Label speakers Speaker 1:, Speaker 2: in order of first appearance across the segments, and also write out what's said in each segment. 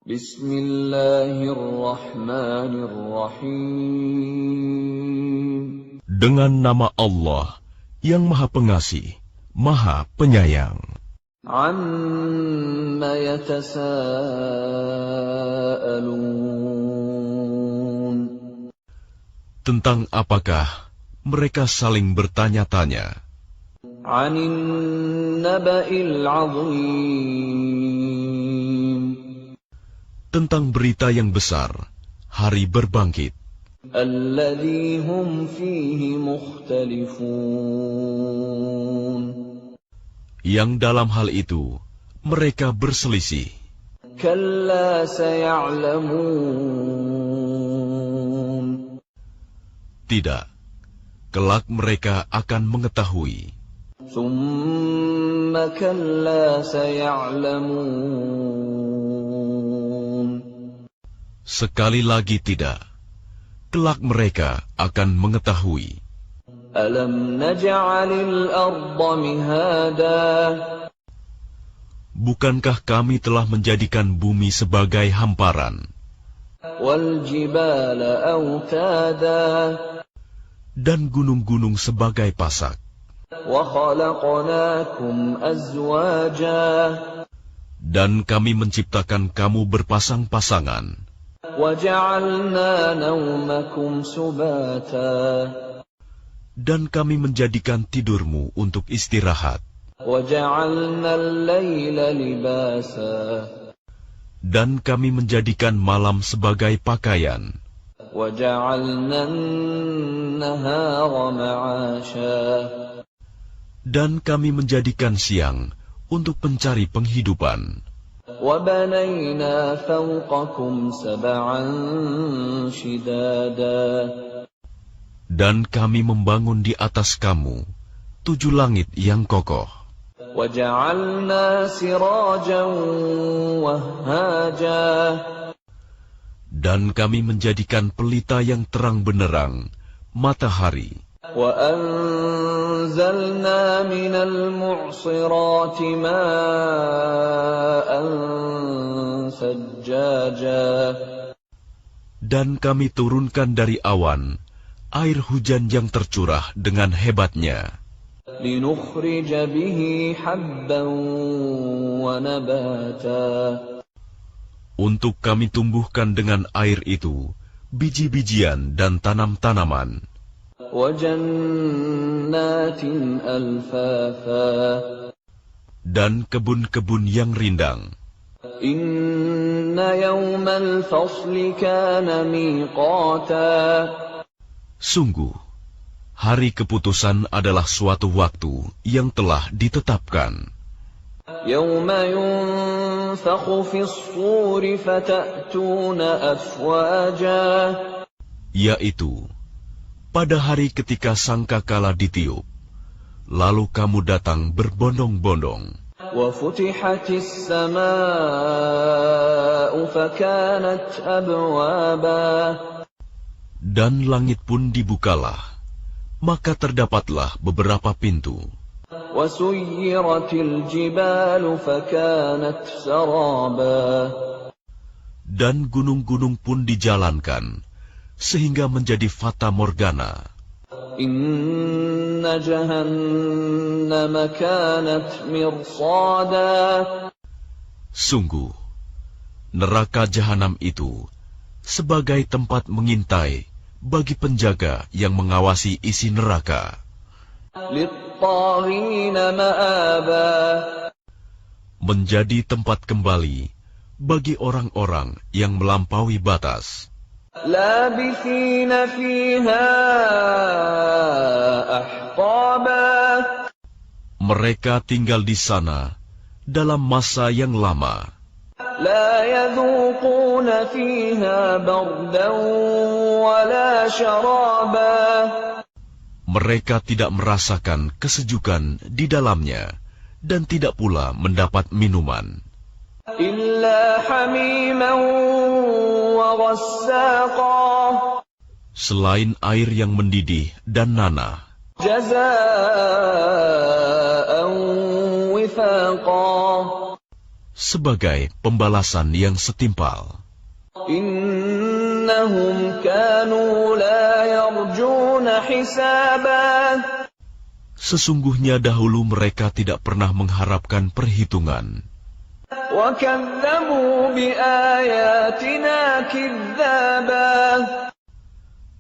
Speaker 1: Bismillahirrahmanirrahim.
Speaker 2: Dengan nama Allah yang Maha Pengasih, Maha Penyayang.
Speaker 1: Amma yatasa'alun.
Speaker 2: Tentang apakah mereka saling bertanya-tanya?
Speaker 1: 'Anin naba'il 'azim.
Speaker 2: Tentang berita yang besar, hari berbangkit.
Speaker 1: Alladzi hum fihi mukhtalifun.
Speaker 2: Yang dalam hal itu mereka berselisih.
Speaker 1: Kalla saya'lamun.
Speaker 2: Tidak, kelak mereka akan mengetahui.
Speaker 1: Tsumma kalla saya'lamun.
Speaker 2: Sekali lagi tidak, kelak mereka akan mengetahui.
Speaker 1: Alam naj'alil arda mihada.
Speaker 2: Bukankah kami telah menjadikan bumi sebagai hamparan?
Speaker 1: Wal jibala autada.
Speaker 2: Dan gunung-gunung sebagai pasak.
Speaker 1: Wa khalaqnakum azwaja.
Speaker 2: Dan kami menciptakan kamu berpasang-pasangan.
Speaker 1: Wa ja'alna nawmakum subata.
Speaker 2: Dan kami menjadikan tidurmu untuk istirahat.
Speaker 1: Wa ja'alna al-laila libasa.
Speaker 2: Dan kami menjadikan malam sebagai pakaian.
Speaker 1: Wa ja'alna an-nahara ma'asha.
Speaker 2: Dan kami menjadikan siang untuk mencari penghidupan.
Speaker 1: وَبَنَيْنَا فَوْقَكُمْ سَبْعًا شِدَادًا.
Speaker 2: Dan kami membangun di atas kamu 7 langit yang kokoh.
Speaker 1: وَجَعَلْنَا سِرَاجًا وَهَّاجًا.
Speaker 2: Dan kami menjadikan pelita yang terang benderang, matahari.
Speaker 1: وَأَنزَلْنَا مِنَ الْمُعْصِرَاتِ مَاءً ثَجَّاجًا.
Speaker 2: Dan kami turunkan dari awan air hujan yang tercurah dengan hebatnya.
Speaker 1: لِنُخْرِجَ بِهِ حَبًّا وَنَبَاتًا.
Speaker 2: Untuk kami tumbuhkan dengan air itu biji-bijian dan tanam-tanaman.
Speaker 1: وَجَنَّاتٍ أَلْفَافًا.
Speaker 2: Dan kebun-kebun yang rindang.
Speaker 1: إِنَّ يَوْمَ الْفَصْلِ كَانَ مِيقَاتًا.
Speaker 2: Sungguh, hari keputusan adalah suatu waktu yang telah ditetapkan.
Speaker 1: يَوْمَ يُنفَخُ فِي الصُّورِ فَتَأْتُونَ أَفْوَاجًا.
Speaker 2: Yaitu, pada hari ketika sangkakala ditiup, lalu kamu datang berbondong-bondong.
Speaker 1: وَفُتِحَتِ السَّمَاءُ فَكَانَتْ أَبْوَابًا.
Speaker 2: Dan langit pun dibukalah, maka terdapatlah beberapa pintu.
Speaker 1: وَسُيِّرَتِ الْجِبَالُ فَكَانَتْ سَرَابًا.
Speaker 2: Dan gunung-gunung pun dijalankan, sehingga menjadi fata morgana.
Speaker 1: Inna jahannam kanat mirsada.
Speaker 2: Sungguh, neraka jahanam itu sebagai tempat mengintai bagi penjaga yang mengawasi isi neraka.
Speaker 1: Lit-taghina ma'aba.
Speaker 2: Menjadi tempat kembali bagi orang-orang yang melampaui batas.
Speaker 1: Labithina fiha ahqaba.
Speaker 2: Mereka tinggal di sana dalam masa yang lama.
Speaker 1: La yadhuquna fiha bardan wala syaraba.
Speaker 2: Mereka tidak merasakan kesejukan di dalamnya dan tidak pula mendapat minuman.
Speaker 1: Illa hamiman wa ghassaqa.
Speaker 2: Selain air yang mendidih dan nanah.
Speaker 1: Jazaa'an wifaqa.
Speaker 2: sebagai pembalasan yang setimpal.
Speaker 1: Innahum kanu la yarjuna hisaba.
Speaker 2: Sesungguhnya dahulu mereka tidak pernah mengharapkan perhitungan.
Speaker 1: Wa kadzabu bi ayatina kidzaba.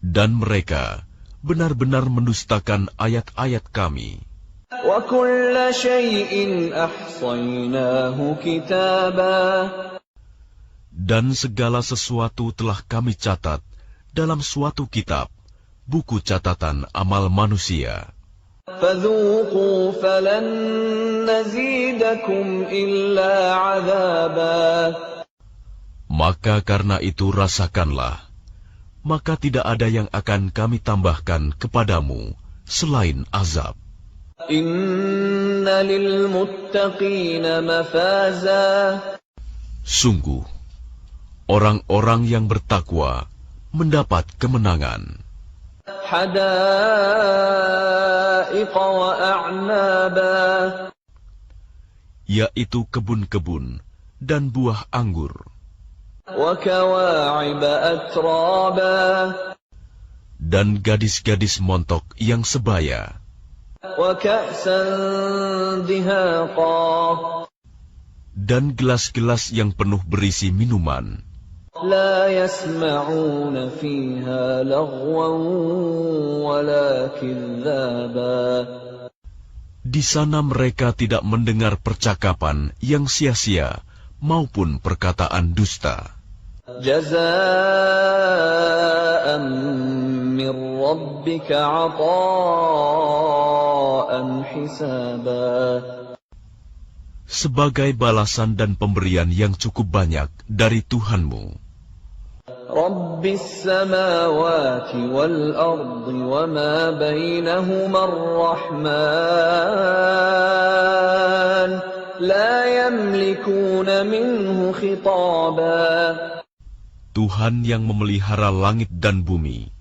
Speaker 2: Dan mereka benar-benar mendustakan ayat-ayat kami.
Speaker 1: Wa kulla syai'in ahsaynahu kitaba.
Speaker 2: Dan segala sesuatu telah kami catat dalam suatu kitab, buku catatan amal manusia.
Speaker 1: Fadzuqu falan nazidakum illa 'adzaba.
Speaker 2: Maka karena itu rasakanlah, maka tidak ada yang akan kami tambahkan kepadamu selain azab.
Speaker 1: Inna lil muttaqina mafaza.
Speaker 2: Sungguh, orang-orang yang bertakwa mendapat kemenangan.
Speaker 1: Hadaiqa wa a'naba.
Speaker 2: Yaitu kebun-kebun dan buah anggur.
Speaker 1: Wa kawa'iba atraba.
Speaker 2: Dan gadis-gadis montok yang sebaya.
Speaker 1: Wa ka'san dihaqa.
Speaker 2: Dan gelas-gelas yang penuh berisi minuman.
Speaker 1: La yasma'una fiha laghwan wala kidzaba.
Speaker 2: Di sana mereka tidak mendengar percakapan yang sia-sia maupun perkataan dusta.
Speaker 1: Jazaa'an min rabbika 'ataa'an hisaba.
Speaker 2: Sebagai balasan dan pemberian yang cukup banyak dari Tuhanmu.
Speaker 1: Rabbis samawati wal ardi wa ma bainahuma ar-Rahman la yamlikuna minhu khitaba.
Speaker 2: Tuhan yang memelihara langit dan bumi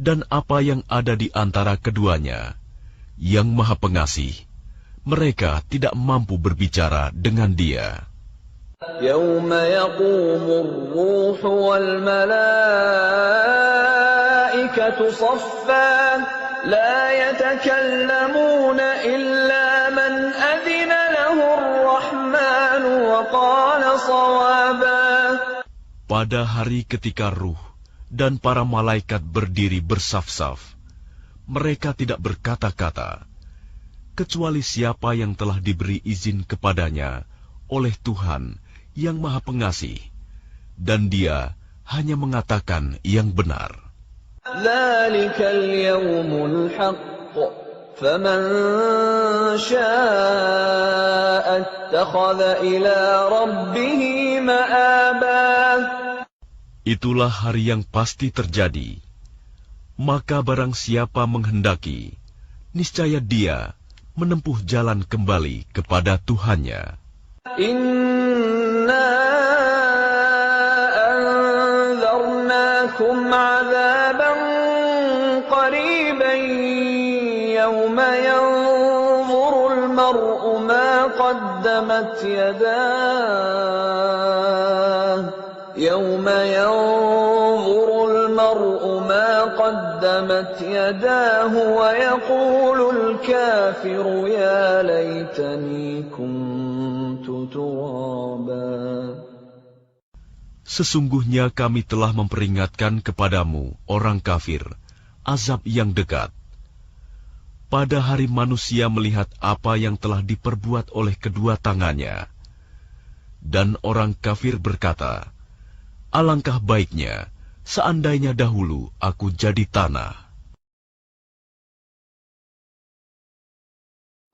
Speaker 2: dan apa yang ada di antara keduanya, yang Maha Pengasih, mereka tidak mampu berbicara dengan Dia.
Speaker 1: Yawma yaqumur ruhu wal malaikatu saffan la yatakallamuna illa man adina lahu ar-Rahman wa qala shawaba.
Speaker 2: Pada hari ketika ruh dan para malaikat berdiri bersaf-saf, mereka tidak berkata-kata, kecuali siapa yang telah diberi izin kepadanya oleh Tuhan yang Maha Pengasih, dan Dia hanya mengatakan yang benar.
Speaker 1: Dzalikal yawmul haqq, faman syaa'a ittakhadha ila rabbih ma'aba.
Speaker 2: Itulah hari yang pasti terjadi. Maka barang siapa menghendaki, niscaya dia menempuh jalan kembali kepada Tuhannya.
Speaker 1: Inna anzarnakum 'adzaban qariban yawma yanzurul mar'u ma qaddamat yadahu yawma yanzurul mar'u ma qaddamat yadahu wa yaqulul kafiru ya laitani kuntu turaba.
Speaker 2: Sesungguhnya kami telah memperingatkan kepadamu, orang kafir, azab yang dekat. Pada hari manusia melihat apa yang telah diperbuat oleh kedua tangannya. Dan orang kafir berkata, alangkah baiknya seandainya dahulu aku jadi tanah.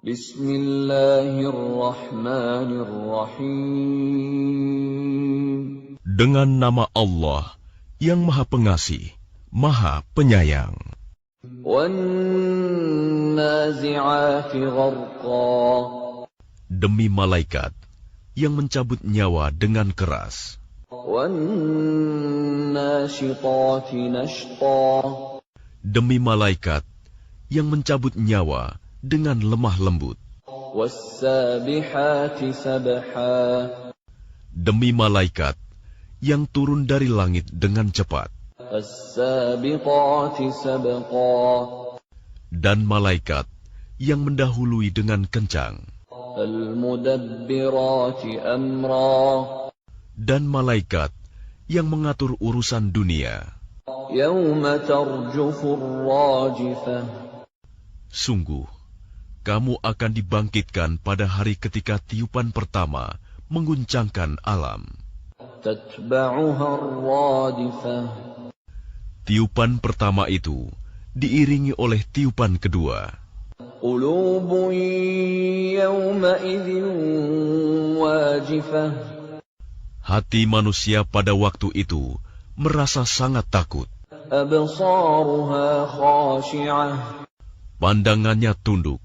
Speaker 1: Bismillahirrahmanirrahim.
Speaker 2: Dengan nama Allah yang Maha Pengasih, Maha Penyayang.
Speaker 1: Wan-nazi'ati gharqa.
Speaker 2: Demi malaikat yang mencabut nyawa dengan keras.
Speaker 1: Wan-nashitati nashta.
Speaker 2: Demi malaikat yang mencabut nyawa dengan lemah lembut.
Speaker 1: Was-sabihati sabha.
Speaker 2: demi malaikat yang turun dari langit dengan cepat,
Speaker 1: فالسابقات سبقا
Speaker 2: dan malaikat yang mendahului dengan kencang,
Speaker 1: فالمدبرات أمرا
Speaker 2: dan malaikat yang mengatur urusan dunia.
Speaker 1: يوم ترجف الراجفة
Speaker 2: Sungguh, kamu akan dibangkitkan pada hari ketika tiupan pertama mengguncangkan alam.
Speaker 1: تتبعها الرادفة
Speaker 2: Tiupan pertama itu diiringi oleh tiupan kedua.
Speaker 1: قلوب يومئذ واجفة
Speaker 2: Hati manusia pada waktu itu merasa sangat takut.
Speaker 1: أبصارها خاشعة
Speaker 2: Pandangannya tunduk.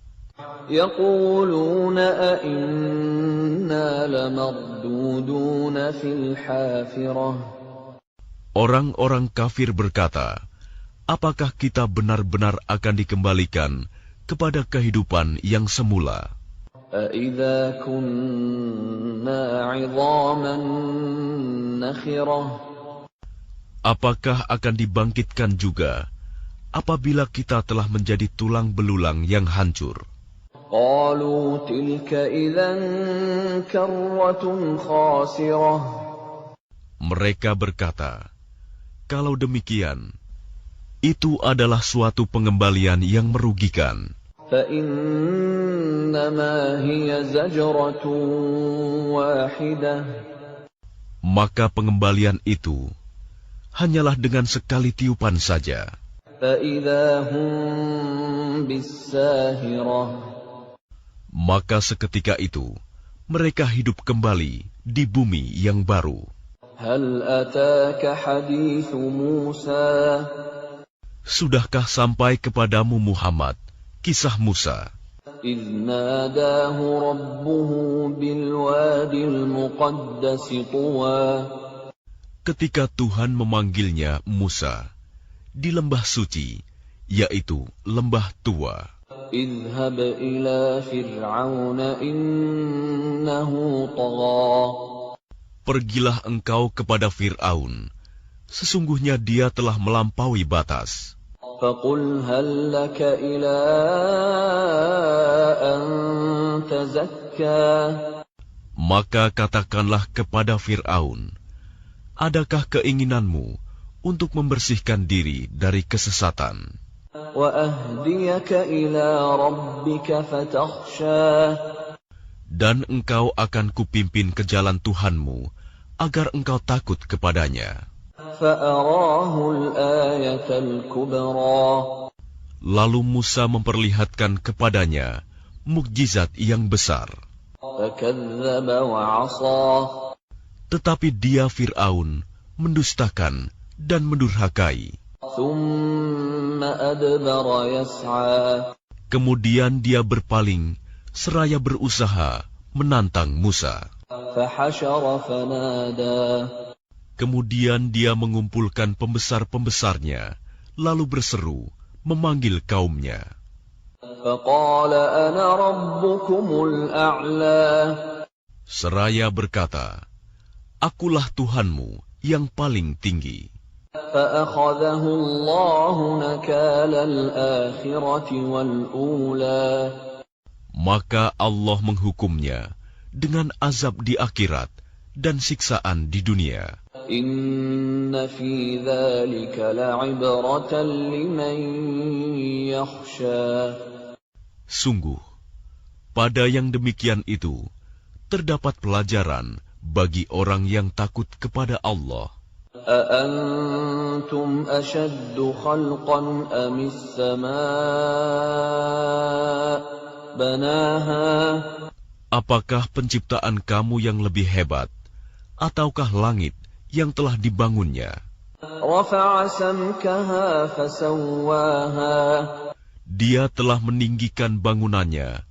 Speaker 1: يقولون أئنا لمردودون في الحافرة
Speaker 2: Orang-orang kafir berkata, apakah kita benar-benar akan dikembalikan kepada kehidupan yang semula?
Speaker 1: أإذا كنا عظاما نخرة
Speaker 2: Apakah akan dibangkitkan juga apabila kita telah menjadi tulang belulang yang hancur?
Speaker 1: قالوا تلك إذا كرة خاسرة
Speaker 2: Mereka berkata, kalau demikian, itu adalah suatu pengembalian yang merugikan.
Speaker 1: فإنما هي زجرة واحدة
Speaker 2: Maka pengembalian itu hanyalah dengan sekali tiupan saja.
Speaker 1: فإذا هم بالساهرة
Speaker 2: Maka seketika itu, mereka hidup kembali di bumi yang baru.
Speaker 1: هل أتاك حديث موسى
Speaker 2: Sudahkah sampai kepadamu Muhammad kisah Musa
Speaker 1: إذ ناداه ربه بالوادي المقدس طوى
Speaker 2: ketika Tuhan memanggilnya Musa di lembah suci, yaitu lembah tua?
Speaker 1: اذهب إلى فرعون إنه طغى
Speaker 2: Pergilah engkau kepada Fir'aun, sesungguhnya dia telah melampaui batas.
Speaker 1: فقل هل لك إلى أن تزكى
Speaker 2: Maka katakanlah kepada Fir'aun, adakah keinginanmu untuk membersihkan diri dari kesesatan?
Speaker 1: وأهديك إلى ربك فتخشى
Speaker 2: Dan engkau akan kupimpin ke jalan Tuhanmu, agar engkau takut kepadanya.
Speaker 1: فأراه الآية الكبرى
Speaker 2: Lalu Musa memperlihatkan kepadanya mukjizat yang besar.
Speaker 1: فكذب وعصى
Speaker 2: Tetapi dia Fir'aun mendustakan dan mendurhakai.
Speaker 1: ثم أدبر يسعى
Speaker 2: Kemudian dia berpaling seraya berusaha menantang Musa.
Speaker 1: فحشر فنادى
Speaker 2: Kemudian dia mengumpulkan pembesar-pembesarnya, lalu berseru, memanggil kaumnya.
Speaker 1: فقال أنا ربكم الأعلى
Speaker 2: Seraya berkata, akulah Tuhanmu yang paling tinggi.
Speaker 1: فأخذه الله نكال الآخرة والأولى
Speaker 2: Maka Allah menghukumnya dengan azab di akhirat dan siksaan di dunia.
Speaker 1: إن في ذلك لعبرة لمن يخشى
Speaker 2: Sungguh, pada yang demikian itu, terdapat pelajaran bagi orang yang takut kepada Allah.
Speaker 1: أأنتم أشد خلقا أم السماء بناها
Speaker 2: Apakah penciptaan kamu yang lebih hebat, ataukah langit yang telah dibangunnya?
Speaker 1: رفع سمكها فسواها
Speaker 2: Dia telah meninggikan bangunannya,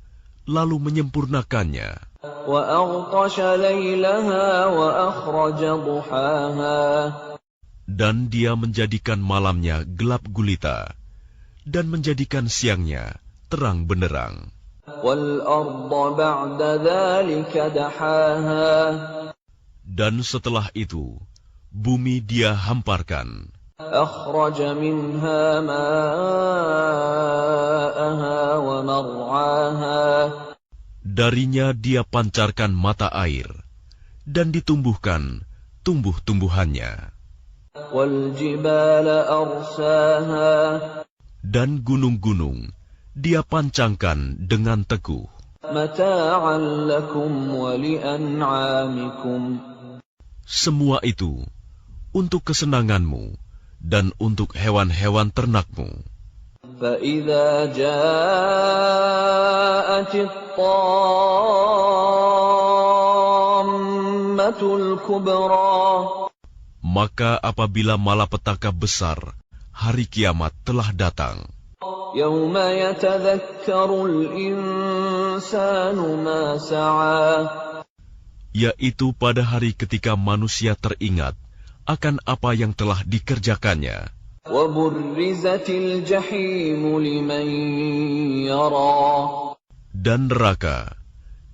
Speaker 2: lalu menyempurnakannya.
Speaker 1: وأغطش ليلها وأخرج ضحاها
Speaker 2: Dan dia menjadikan malamnya gelap gulita, dan menjadikan siangnya terang benderang.
Speaker 1: والأرض بعد ذلك دحاها
Speaker 2: Dan setelah itu, bumi Dia hamparkan.
Speaker 1: أخرج منها ماءها ومرعاها
Speaker 2: Darinya Dia pancarkan mata air, dan ditumbuhkan tumbuh-tumbuhannya.
Speaker 1: والجبال أرساها
Speaker 2: Dan gunung-gunung Dia pancangkan dengan teguh.
Speaker 1: متاعا لكم ولأنعامكم
Speaker 2: Semua itu untuk kesenanganmu dan untuk hewan-hewan ternakmu.
Speaker 1: فإذا جاءت الطامة الكبرى
Speaker 2: Maka apabila malapetaka besar, hari kiamat telah datang,
Speaker 1: يوم يتذكر الإنسان ما سعى
Speaker 2: yaitu pada hari ketika manusia teringat akan apa yang telah dikerjakannya.
Speaker 1: وبرزت الجحيم لمن يرى
Speaker 2: Dan neraka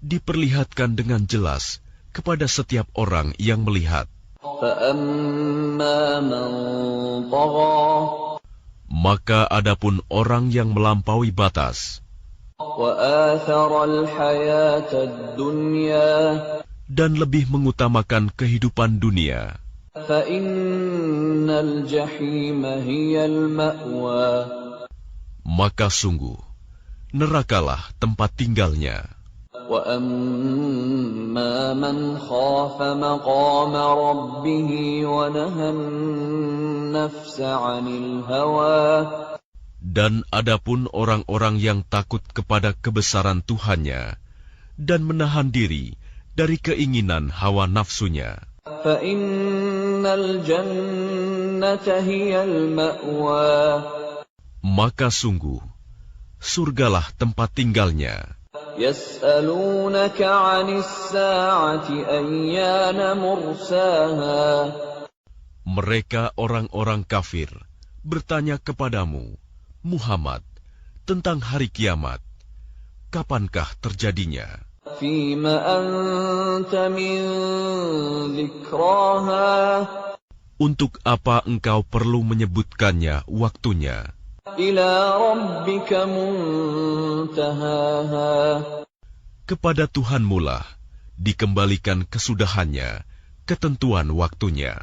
Speaker 2: diperlihatkan dengan jelas kepada setiap orang yang melihat.
Speaker 1: فأما من طغى
Speaker 2: Maka adapun orang yang melampaui batas
Speaker 1: وآثر الحياة الدنيا
Speaker 2: dan lebih mengutamakan kehidupan dunia,
Speaker 1: فإن الجحيم هي المأوى
Speaker 2: maka sungguh nerakalah tempat tinggalnya.
Speaker 1: وأما من خاف مقام ربه ونهى النفس عن الهوى
Speaker 2: Dan adapun orang-orang yang takut kepada kebesaran Tuhannya dan menahan diri dari keinginan hawa nafsunya,
Speaker 1: فإن الجنة هي المأوى
Speaker 2: maka sungguh surgalah tempat tinggalnya.
Speaker 1: يسألونك عن الساعة أيان مرساها
Speaker 2: Mereka orang-orang kafir bertanya kepadamu, Muhammad, tentang hari kiamat. Kapankah terjadinya?
Speaker 1: فيم أنت من ذكراها
Speaker 2: Untuk apa engkau perlu menyebutkannya waktunya?
Speaker 1: إلى ربك منتهاها
Speaker 2: Kepada Tuhanmu lah dikembalikan kesudahannya, ketentuan waktunya.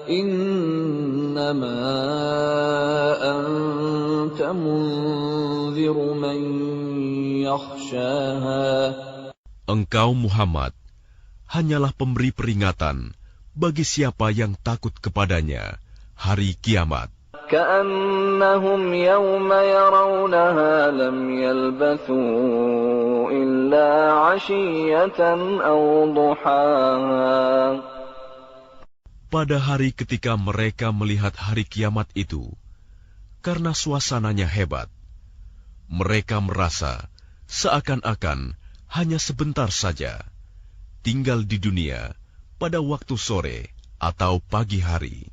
Speaker 1: إنما أنت منذر من يخشاها
Speaker 2: Engkau Muhammad hanyalah pemberi peringatan bagi siapa yang takut kepadanya hari kiamat.
Speaker 1: كأنهم يوم يرونها لم يلبثوا إلا عشية أو ضحاها
Speaker 2: Pada hari ketika mereka melihat hari kiamat itu, karena suasananya hebat, mereka merasa seakan-akan hanya sebentar saja tinggal di dunia pada waktu sore atau pagi hari.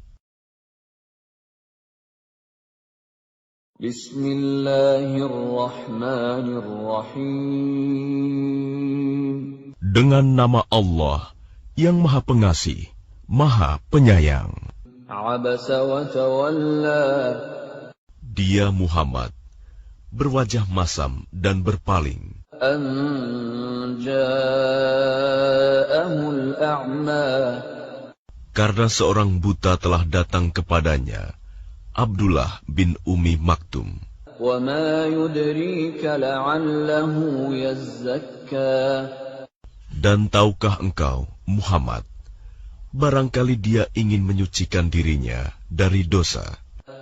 Speaker 1: Bismillahirrahmanirrahim.
Speaker 2: Dengan nama Allah yang Maha Pengasih, Maha Penyayang.
Speaker 1: Abasa wa tawalla.
Speaker 2: Dia Muhammad berwajah masam dan berpaling.
Speaker 1: An ja'ahul a'ma.
Speaker 2: Karena seorang buta telah datang kepadanya, Abdullah bin Ummi Maktum.
Speaker 1: Wa ma yudrika la'allahu yazzakka.
Speaker 2: Dan tahukah engkau, Muhammad, barangkali dia ingin menyucikan dirinya dari dosa,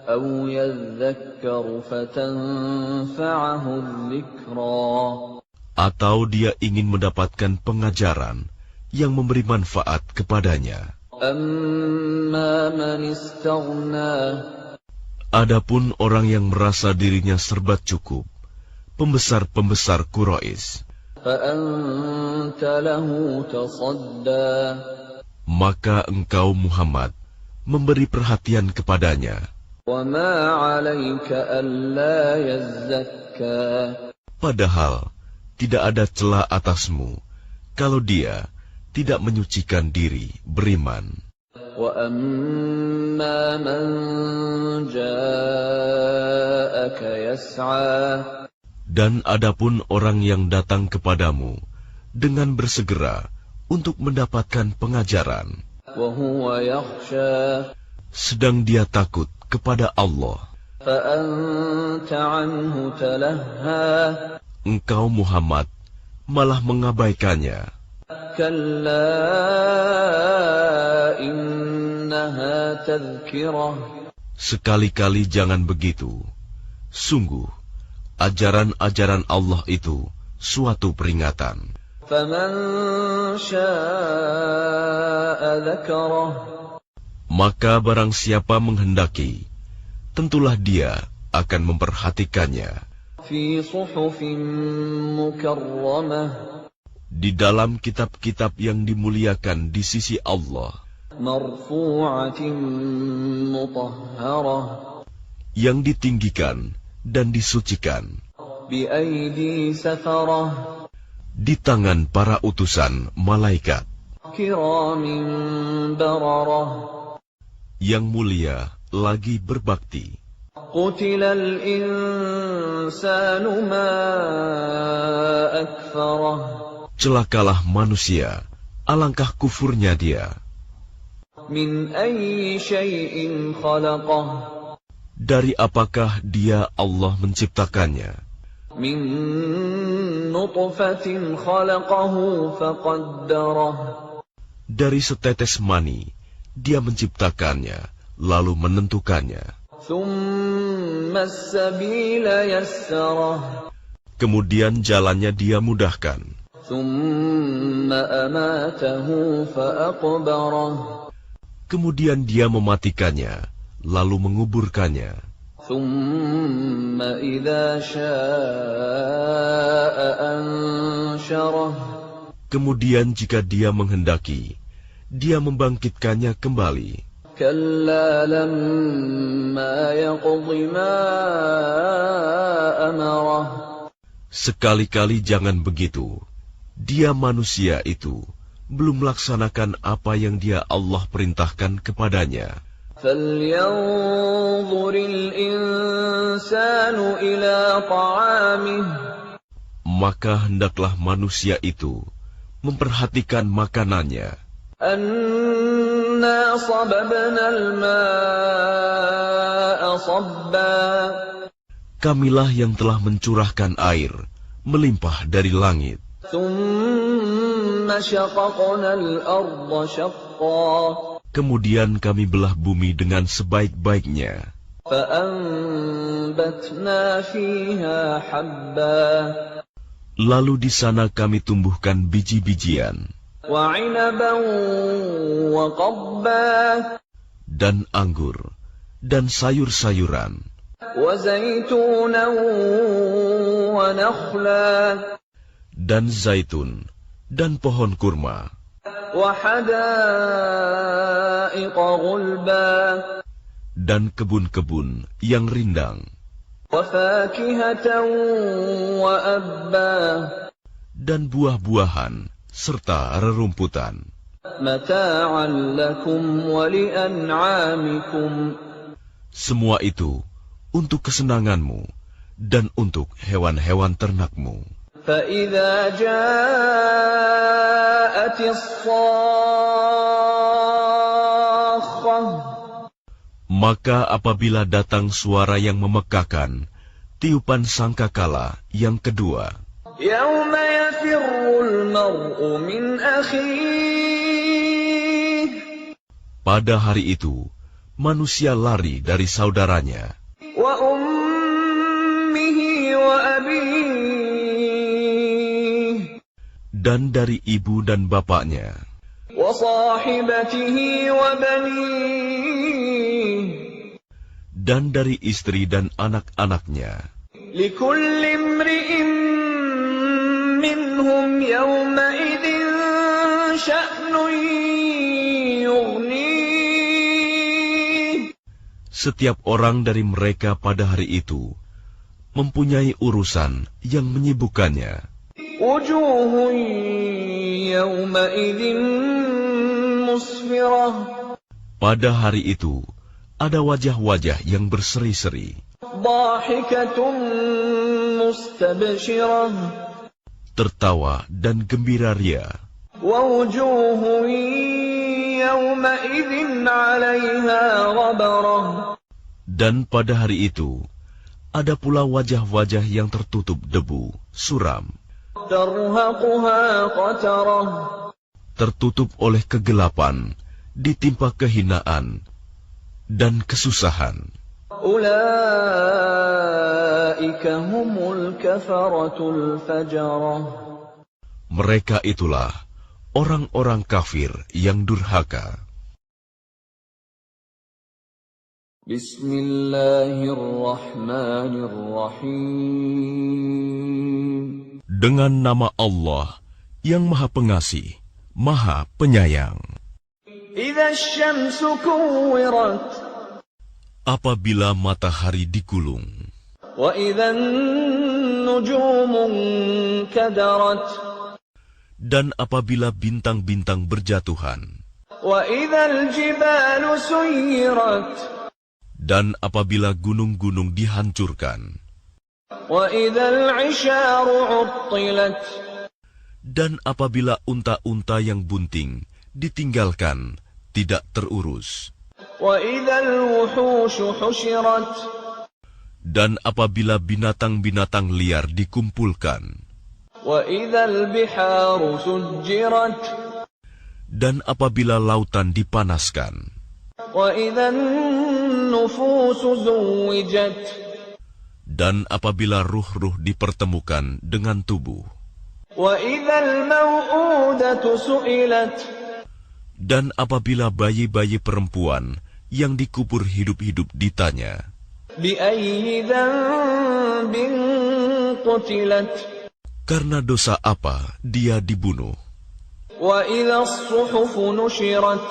Speaker 1: Aw yadhakkaru fatanfa'ahu adh-dhikra.
Speaker 2: atau dia ingin mendapatkan pengajaran yang memberi manfaat kepadanya.
Speaker 1: Amma man istaghna.
Speaker 2: Adapun orang yang merasa dirinya serba cukup, pembesar-pembesar Quraisy,
Speaker 1: Fa'anta lahu tasadda.
Speaker 2: maka engkau Muhammad memberi perhatian kepadanya.
Speaker 1: Wa ma 'alaika alla yazzakka.
Speaker 2: Padahal tidak ada celah atasmu kalau dia tidak menyucikan diri beriman.
Speaker 1: وَأَمَّا مَنْ جَاءَكَ يَسْعَى
Speaker 2: Dan adapun orang yang datang kepadamu dengan bersegera untuk mendapatkan pengajaran,
Speaker 1: وَهُوَ يَخْشَى
Speaker 2: sedang dia takut kepada Allah,
Speaker 1: فَأَنْتَ عَنْهُ تَلَهَّى
Speaker 2: engkau Muhammad malah mengabaikannya.
Speaker 1: كَلَّا إِنَّهَا تَذْكِرَةٌ
Speaker 2: Sekali-kali jangan begitu. Sungguh, ajaran-ajaran Allah itu suatu peringatan.
Speaker 1: فَمَنْ شَاءَ ذَكَرَهُ
Speaker 2: Maka barang siapa menghendaki, tentulah dia akan memperhatikannya
Speaker 1: فِي صُحُفٍ مُكَرَّمَةٍ
Speaker 2: di dalam kitab-kitab yang dimuliakan di sisi Allah,
Speaker 1: مَرْفُوعَةٍ مُطَهَّرَةٍ
Speaker 2: yang ditinggikan dan disucikan
Speaker 1: بِأَيْدِي سَفَرَةٍ
Speaker 2: di tangan para utusan malaikat
Speaker 1: كِرَامٍ بَرَرَةٍ
Speaker 2: yang mulia lagi berbakti.
Speaker 1: قُتِلَ الْإِنسَانُ مَا أَكْفَرَهُ
Speaker 2: Celakalah manusia, alangkah kufurnya dia.
Speaker 1: مِنْ أَيِّ شَيْءٍ خَلَقَهُ
Speaker 2: Dari apakah dia Allah menciptakannya?
Speaker 1: مِنْ نُطْفَةٍ خَلَقَهُ فَقَدَّرَهُ
Speaker 2: Dari setetes mani, dia menciptakannya, lalu menentukannya.
Speaker 1: ثُمَّ السَّبِيلَ يَسَّرَهُ
Speaker 2: Kemudian jalannya dia mudahkan.
Speaker 1: ثُمَّ أَمَاتَهُ فَأَقْبَرَهُ
Speaker 2: Kemudian dia mematikannya, lalu menguburkannya.
Speaker 1: ثُمَّ إِذَا شَاءَ أَنشَرَهُ
Speaker 2: Kemudian jika dia menghendaki, dia membangkitkannya kembali.
Speaker 1: كَلَّا لَمَّا يَقْضِ مَا أَمَرَهُ
Speaker 2: Sekali-kali jangan begitu. Dia manusia itu belum melaksanakan apa yang dia Allah perintahkan kepadanya.
Speaker 1: فَلْيَنظُرِ الْإِنسَانُ إِلَى طَعَامِهِ
Speaker 2: Maka hendaklah manusia itu memperhatikan makanannya.
Speaker 1: أَنَّا صَبَبْنَا الْمَاءَ صَبًّا
Speaker 2: Kamilah yang telah mencurahkan air melimpah dari langit.
Speaker 1: ثُمَّ شَقَقْنَا الْأَرْضَ شَقًّا
Speaker 2: Kemudian kami belah bumi dengan sebaik-baiknya.
Speaker 1: فَأَنبَتْنَا فِيهَا حَبًّا
Speaker 2: Lalu di sana kami tumbuhkan biji-bijian
Speaker 1: وَعِنَبًا وَقَضْبًا
Speaker 2: dan anggur dan sayur-sayuran
Speaker 1: وَزَيْتُونًا وَنَخْلًا
Speaker 2: dan zaitun dan pohon kurma
Speaker 1: وَحَدَائِقَ غُلْبًا
Speaker 2: dan kebun-kebun yang rindang
Speaker 1: وَفَاكِهَةً وَأَبًّا
Speaker 2: dan buah-buahan serta rerumputan.
Speaker 1: مَتَاعًا لَكُمْ وَلِأَنْعَامِكُمْ
Speaker 2: Semua itu untuk kesenanganmu dan untuk hewan-hewan ternakmu.
Speaker 1: فَإِذَا جَاءَتِ الصَّاخَّةُ
Speaker 2: Maka apabila datang suara yang memekakan, tiupan sangkakala yang kedua,
Speaker 1: يَوْمَ يَفِرُّ الْمَرْءُ مِنْ أَخِيهِ
Speaker 2: pada hari itu manusia lari dari saudaranya
Speaker 1: وَأُمِّهِ وَأَبِيهِ
Speaker 2: dan dari ibu dan bapaknya
Speaker 1: وَصَاحِبَتِهِ وَبَنِيهِ
Speaker 2: dan dari istri dan anak-anaknya.
Speaker 1: لِكُلِّ امْرِئٍ مِّنْهُمْ يَوْمَئِذٍ شَأْنٌ يُغْنِيهِ
Speaker 2: Setiap orang dari mereka pada hari itu mempunyai urusan yang menyibukkannya.
Speaker 1: وجوه يومئذ مسفرة
Speaker 2: Pada hari itu, ada wajah-wajah yang berseri-seri,
Speaker 1: ضاحكة مستبشرة
Speaker 2: tertawa dan gembira ria.
Speaker 1: ووجوه يومئذ عليها غبرة
Speaker 2: Dan pada hari itu, ada pula wajah-wajah yang tertutup debu, suram,
Speaker 1: ترهقها قترة
Speaker 2: tertutup oleh kegelapan, ditimpa kehinaan dan kesusahan.
Speaker 1: أولئك هم الكفرة الفجرة
Speaker 2: Mereka itulah orang-orang kafir yang durhaka.
Speaker 1: بسم الله الرحمن الرحيم
Speaker 2: Dengan nama Allah yang Maha Pengasih, Maha Penyayang.
Speaker 1: إذا الشمس كورت
Speaker 2: Apabila matahari digulung,
Speaker 1: وإذا النجوم انكدرت
Speaker 2: dan apabila bintang-bintang berjatuhan,
Speaker 1: وإذا الجبال سيرت
Speaker 2: dan apabila gunung-gunung dihancurkan,
Speaker 1: وإذا العشار عطلت
Speaker 2: dan apabila unta-unta yang bunting ditinggalkan, tidak terurus,
Speaker 1: وإذا الوحوش حشرت
Speaker 2: dan apabila binatang-binatang liar dikumpulkan,
Speaker 1: وإذا البحار سجرت
Speaker 2: dan apabila lautan dipanaskan,
Speaker 1: وإذا النفوس زوجت
Speaker 2: dan apabila ruh-ruh dipertemukan dengan tubuh,
Speaker 1: وإذا الموءودة سئلت
Speaker 2: dan apabila bayi-bayi perempuan yang dikubur hidup-hidup ditanya,
Speaker 1: بأي ذنب قتلت
Speaker 2: karena dosa apa dia dibunuh,
Speaker 1: وإذا الصحف نشرت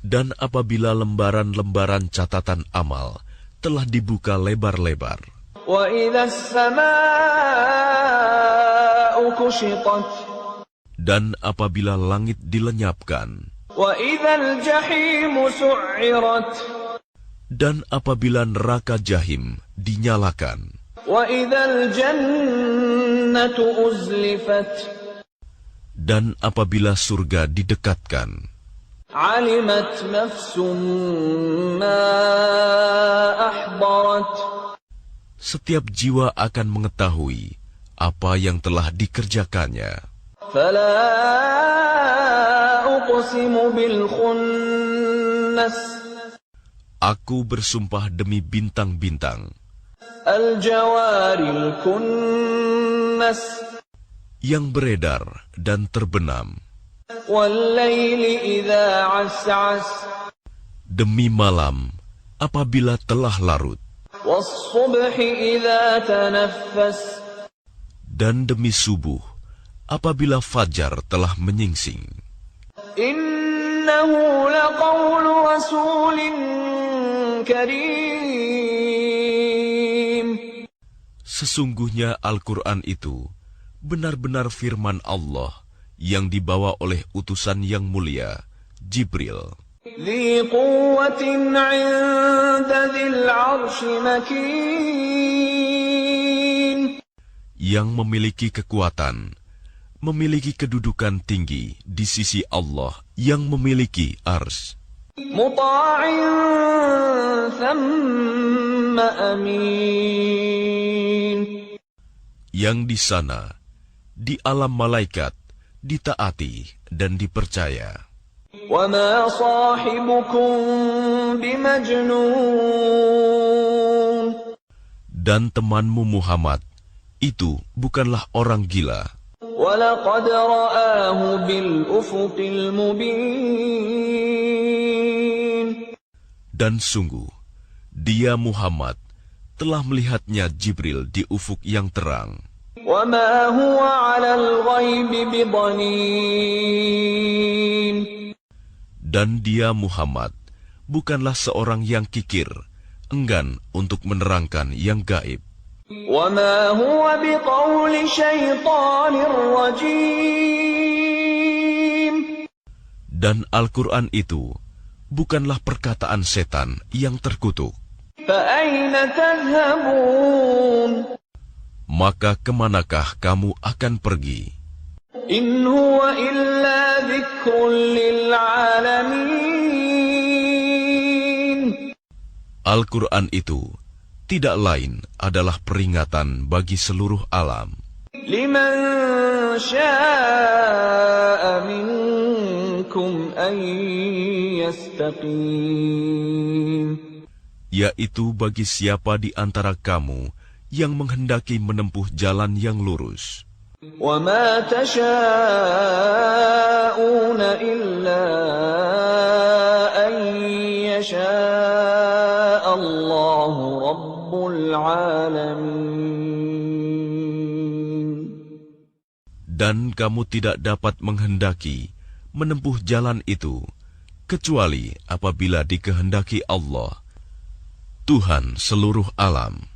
Speaker 2: dan apabila lembaran-lembaran catatan amal telah dibuka lebar-lebar,
Speaker 1: وإذا السماء كشطت
Speaker 2: dan apabila langit dilenyapkan,
Speaker 1: وإذا الجحيم سعرت
Speaker 2: dan apabila neraka jahim dinyalakan,
Speaker 1: وإذا الجنة أزلفت
Speaker 2: dan apabila surga didekatkan,
Speaker 1: علمت نفس ما أحضرت
Speaker 2: setiap jiwa akan mengetahui apa yang telah dikerjakannya.
Speaker 1: فلا أقسم بالخنس
Speaker 2: Aku bersumpah demi bintang-bintang
Speaker 1: الجوار الكنس
Speaker 2: yang beredar dan terbenam,
Speaker 1: والليل إذا عسعس
Speaker 2: demi malam apabila telah larut,
Speaker 1: والصبح إذا تنفس
Speaker 2: dan demi subuh apabila fajar telah menyingsing.
Speaker 1: إنه لقول رسول كريم
Speaker 2: Sesungguhnya Al-Quran itu benar-benar firman Allah yang dibawa oleh utusan yang mulia, Jibril,
Speaker 1: ذي قوة عند ذي العرش مكين
Speaker 2: yang memiliki kekuatan, memiliki kedudukan tinggi di sisi Allah yang memiliki ars,
Speaker 1: مطاع ثم أمين
Speaker 2: yang di sana, di alam malaikat, ditaati dan dipercaya.
Speaker 1: وما صاحبكم بمجنون
Speaker 2: Dan temanmu Muhammad itu bukanlah orang gila,
Speaker 1: ولقد رآه بالأفق المبين
Speaker 2: dan sungguh dia Muhammad telah melihatnya Jibril di ufuk yang terang.
Speaker 1: وما هو على الغيب بضنين
Speaker 2: Dan dia Muhammad bukanlah seorang yang kikir, enggan untuk menerangkan yang gaib.
Speaker 1: وما هو بقول شيطان رجيم.
Speaker 2: Dan Al-Quran itu bukanlah perkataan setan yang terkutuk.
Speaker 1: فأين تذهبون.
Speaker 2: Maka kemanakah kamu akan pergi?
Speaker 1: إن هو إلا ذكر للعالمين.
Speaker 2: Al-Quran itu tidak lain adalah peringatan bagi seluruh alam.
Speaker 1: لمن شاء منكم أن يستقيم.
Speaker 2: Yaitu bagi siapa di antara kamu yang menghendaki menempuh jalan yang lurus.
Speaker 1: وما تشاءون إلا أن يشاء الله رب العالمين.
Speaker 2: Dan kamu tidak dapat menghendaki menempuh jalan itu, kecuali apabila dikehendaki Allah, Tuhan seluruh alam.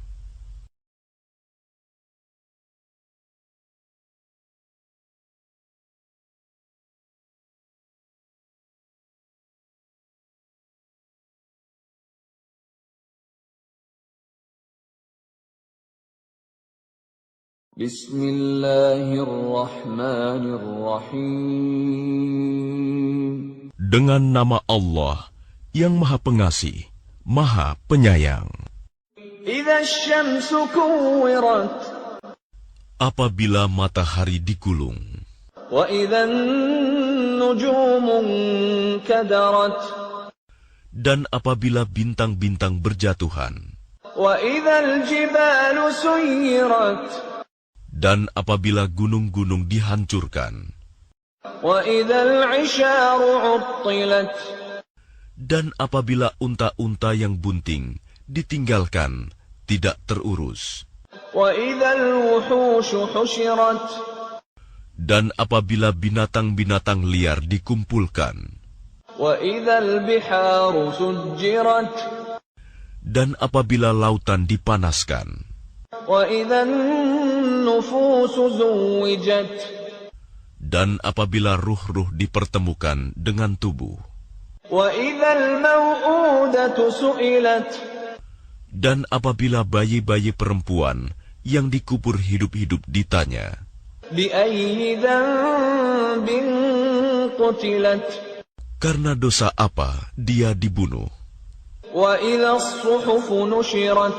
Speaker 1: Bismillahirrahmanirrahim.
Speaker 2: Dengan nama Allah yang Maha Pengasih, Maha Penyayang.
Speaker 1: Idza asy-syamsu kuwirat.
Speaker 2: Apabila matahari digulung.
Speaker 1: Wa idza an-nujumu kadarat.
Speaker 2: Dan apabila bintang-bintang berjatuhan.
Speaker 1: Wa idza al-jibalu suyirat.
Speaker 2: Dan apabila gunung-gunung dihancurkan.
Speaker 1: Wa idza al-'isharu 'uttilat.
Speaker 2: Dan apabila unta-unta yang bunting ditinggalkan, tidak terurus.
Speaker 1: Wa idza al-wuhushu husyirat.
Speaker 2: Dan apabila binatang-binatang liar dikumpulkan.
Speaker 1: Wa idza al-biharu sujjirat.
Speaker 2: Dan apabila lautan dipanaskan.
Speaker 1: Wa idza an-nufusu zuwijat.
Speaker 2: Dan apabila ruh-ruh dipertemukan dengan tubuh.
Speaker 1: Wa idza al-maw'udatu su'ilat.
Speaker 2: Dan apabila bayi-bayi perempuan yang dikubur hidup-hidup ditanya.
Speaker 1: Bi ayyi dhanbin qutilat.
Speaker 2: Karena dosa apa dia dibunuh.
Speaker 1: Wa idza as-suhufu nushirat.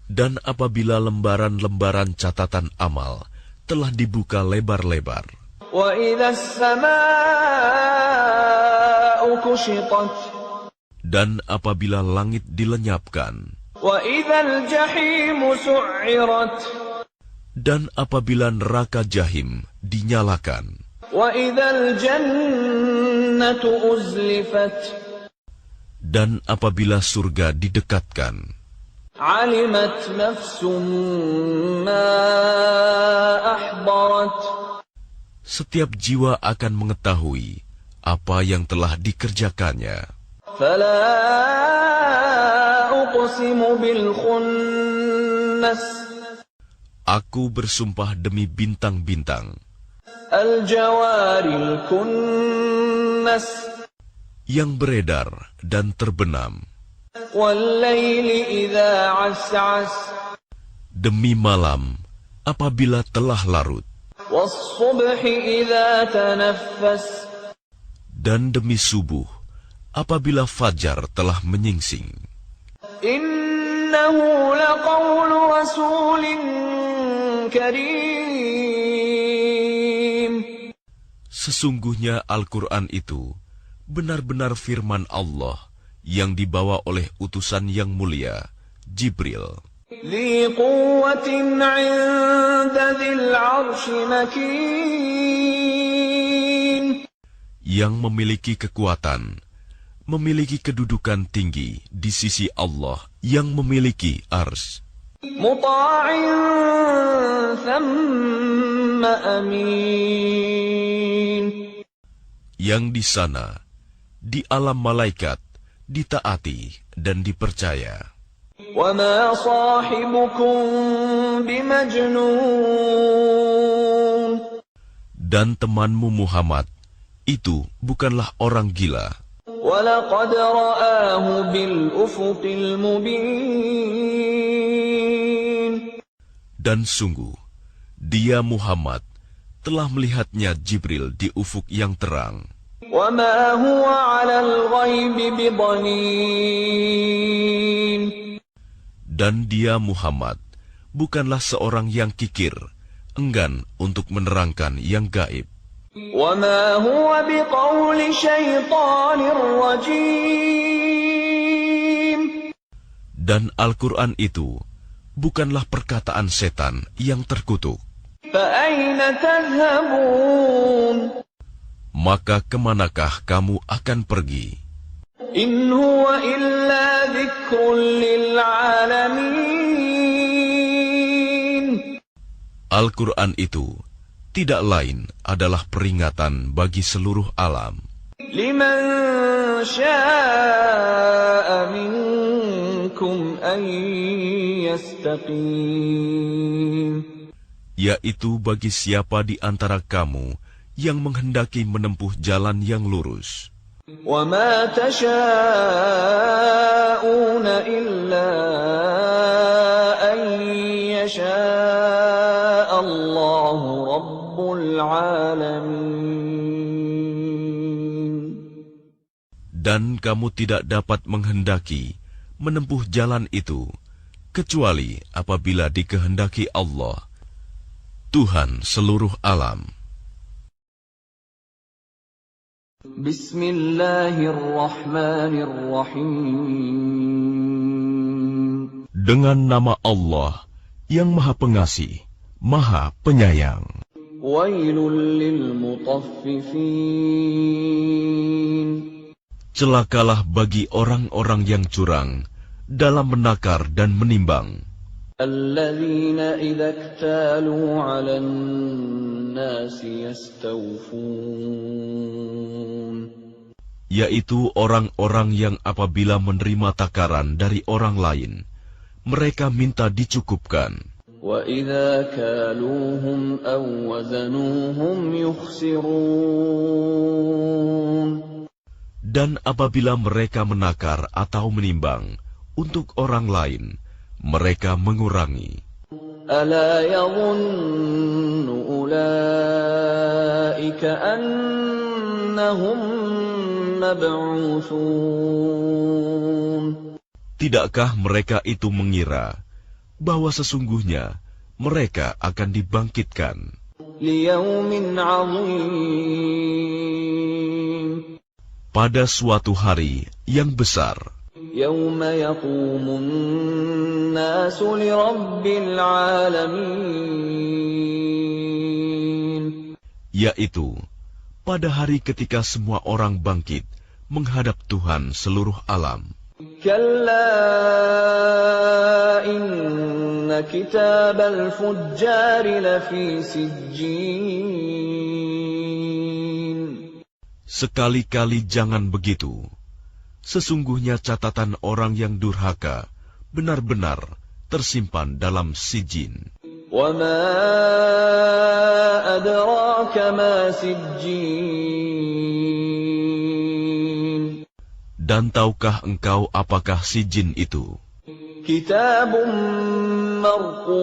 Speaker 2: Dan apabila lembaran-lembaran catatan amal telah dibuka lebar-lebar.
Speaker 1: Wa idza as-samaa'u kushitat.
Speaker 2: Dan apabila langit dilenyapkan.
Speaker 1: Wa idza al-jahimu su'irat.
Speaker 2: Dan apabila neraka jahim dinyalakan.
Speaker 1: Wa idza al-jannatu uzlifat.
Speaker 2: Dan apabila surga didekatkan.
Speaker 1: Alimat nafsum ma ahdarat.
Speaker 2: Setiap jiwa akan mengetahui apa yang telah dikerjakannya.
Speaker 1: Fala uqsimu bil khunnas.
Speaker 2: Aku bersumpah demi bintang-bintang.
Speaker 1: Al-jawaril kunnas.
Speaker 2: Yang beredar dan terbenam.
Speaker 1: Wal-laili idza as'as.
Speaker 2: Demi malam apabila telah larut.
Speaker 1: Was-subhi idza tanaffas.
Speaker 2: Dan demi subuh apabila fajar telah menyingsing.
Speaker 1: Innahu laqawlu rasulin karim.
Speaker 2: Sesungguhnya Al-Quran itu benar-benar firman Allah yang dibawa oleh utusan yang mulia, Jibril.
Speaker 1: Dhi quwwatin 'inda dzil 'arsy makin.
Speaker 2: Yang memiliki kekuatan, memiliki kedudukan tinggi di sisi Allah yang memiliki ars.
Speaker 1: Muta'in thamma amin.
Speaker 2: Yang di sana, di alam malaikat, ditaati dan dipercaya.
Speaker 1: وما صاحبكم بمجنون.
Speaker 2: Dan temanmu Muhammad itu bukanlah orang gila.
Speaker 1: وَلَقَدْ رَآهُ بِالْأُفُقِ الْمُبِينِ.
Speaker 2: Dan sungguh, dia Muhammad telah melihatnya Jibril di ufuk yang terang.
Speaker 1: وَمَا هُوَ عَلَى الْغَيْبِ بِضَنِينٍ.
Speaker 2: Dan dia Muhammad bukanlah seorang yang kikir, enggan untuk menerangkan yang gaib.
Speaker 1: وَمَا هُوَ بِقَوْلِ شَيْطَانٍ رَّجِيمٍ.
Speaker 2: Dan Al-Quran itu bukanlah perkataan setan yang terkutuk.
Speaker 1: فَأَيْنَ تَذْهَبُونَ.
Speaker 2: Maka kemanakah kamu akan pergi?
Speaker 1: إِنْ هُوَ إِلَّا ذِكْرٌ لِّلْعَالَمِينَ.
Speaker 2: Al-Quran itu tidak lain adalah peringatan bagi seluruh alam.
Speaker 1: لِمَنْ شَاءَ مِنْكُمْ أَنْ يَسْتَقِيمَ.
Speaker 2: Yaitu bagi siapa di antara kamu yang menghendaki menempuh jalan yang lurus.
Speaker 1: وَمَا تَشَاءُونَ إِلَّا أَنْ يَشَاءَ اللَّهُ رَبُّ الْعَالَمِينَ.
Speaker 2: Dan kamu tidak dapat menghendaki menempuh jalan itu, kecuali apabila dikehendaki Allah, Tuhan seluruh alam.
Speaker 1: Bismillahirrahmanirrahim.
Speaker 2: Dengan nama Allah yang Maha Pengasih, Maha Penyayang.
Speaker 1: Wailul lil mutaffifin.
Speaker 2: Celakalah bagi orang-orang yang curang dalam menakar dan menimbang.
Speaker 1: Alladzina idza iktalu 'alan nasi yastawfun.
Speaker 2: Yaitu orang-orang yang apabila menerima takaran dari orang lain, mereka minta dicukupkan.
Speaker 1: Wa idza kaluhum aw wazanuhum yukhsirun.
Speaker 2: Dan apabila mereka menakar atau menimbang untuk orang lain, mereka mengurangi.
Speaker 1: Ala yadhunnu ulaika annahum mab'utsun.
Speaker 2: Tidakkah mereka itu mengira bahwa sesungguhnya mereka akan dibangkitkan
Speaker 1: Liyaumin 'azim.
Speaker 2: pada suatu hari yang besar,
Speaker 1: Yauma yaqumun nasu lirabbil alamin.
Speaker 2: yaitu pada hari ketika semua orang bangkit menghadap Tuhan seluruh alam.
Speaker 1: Kalla inna kitabal fujjari lafi sijjin.
Speaker 2: Sekali-kali jangan begitu. Sesungguhnya catatan orang yang durhaka benar-benar tersimpan dalam sijin.
Speaker 1: Wa ma adraka ma sijjin.
Speaker 2: Dan tahukah engkau apakah sijin itu?
Speaker 1: Kitabun marqum.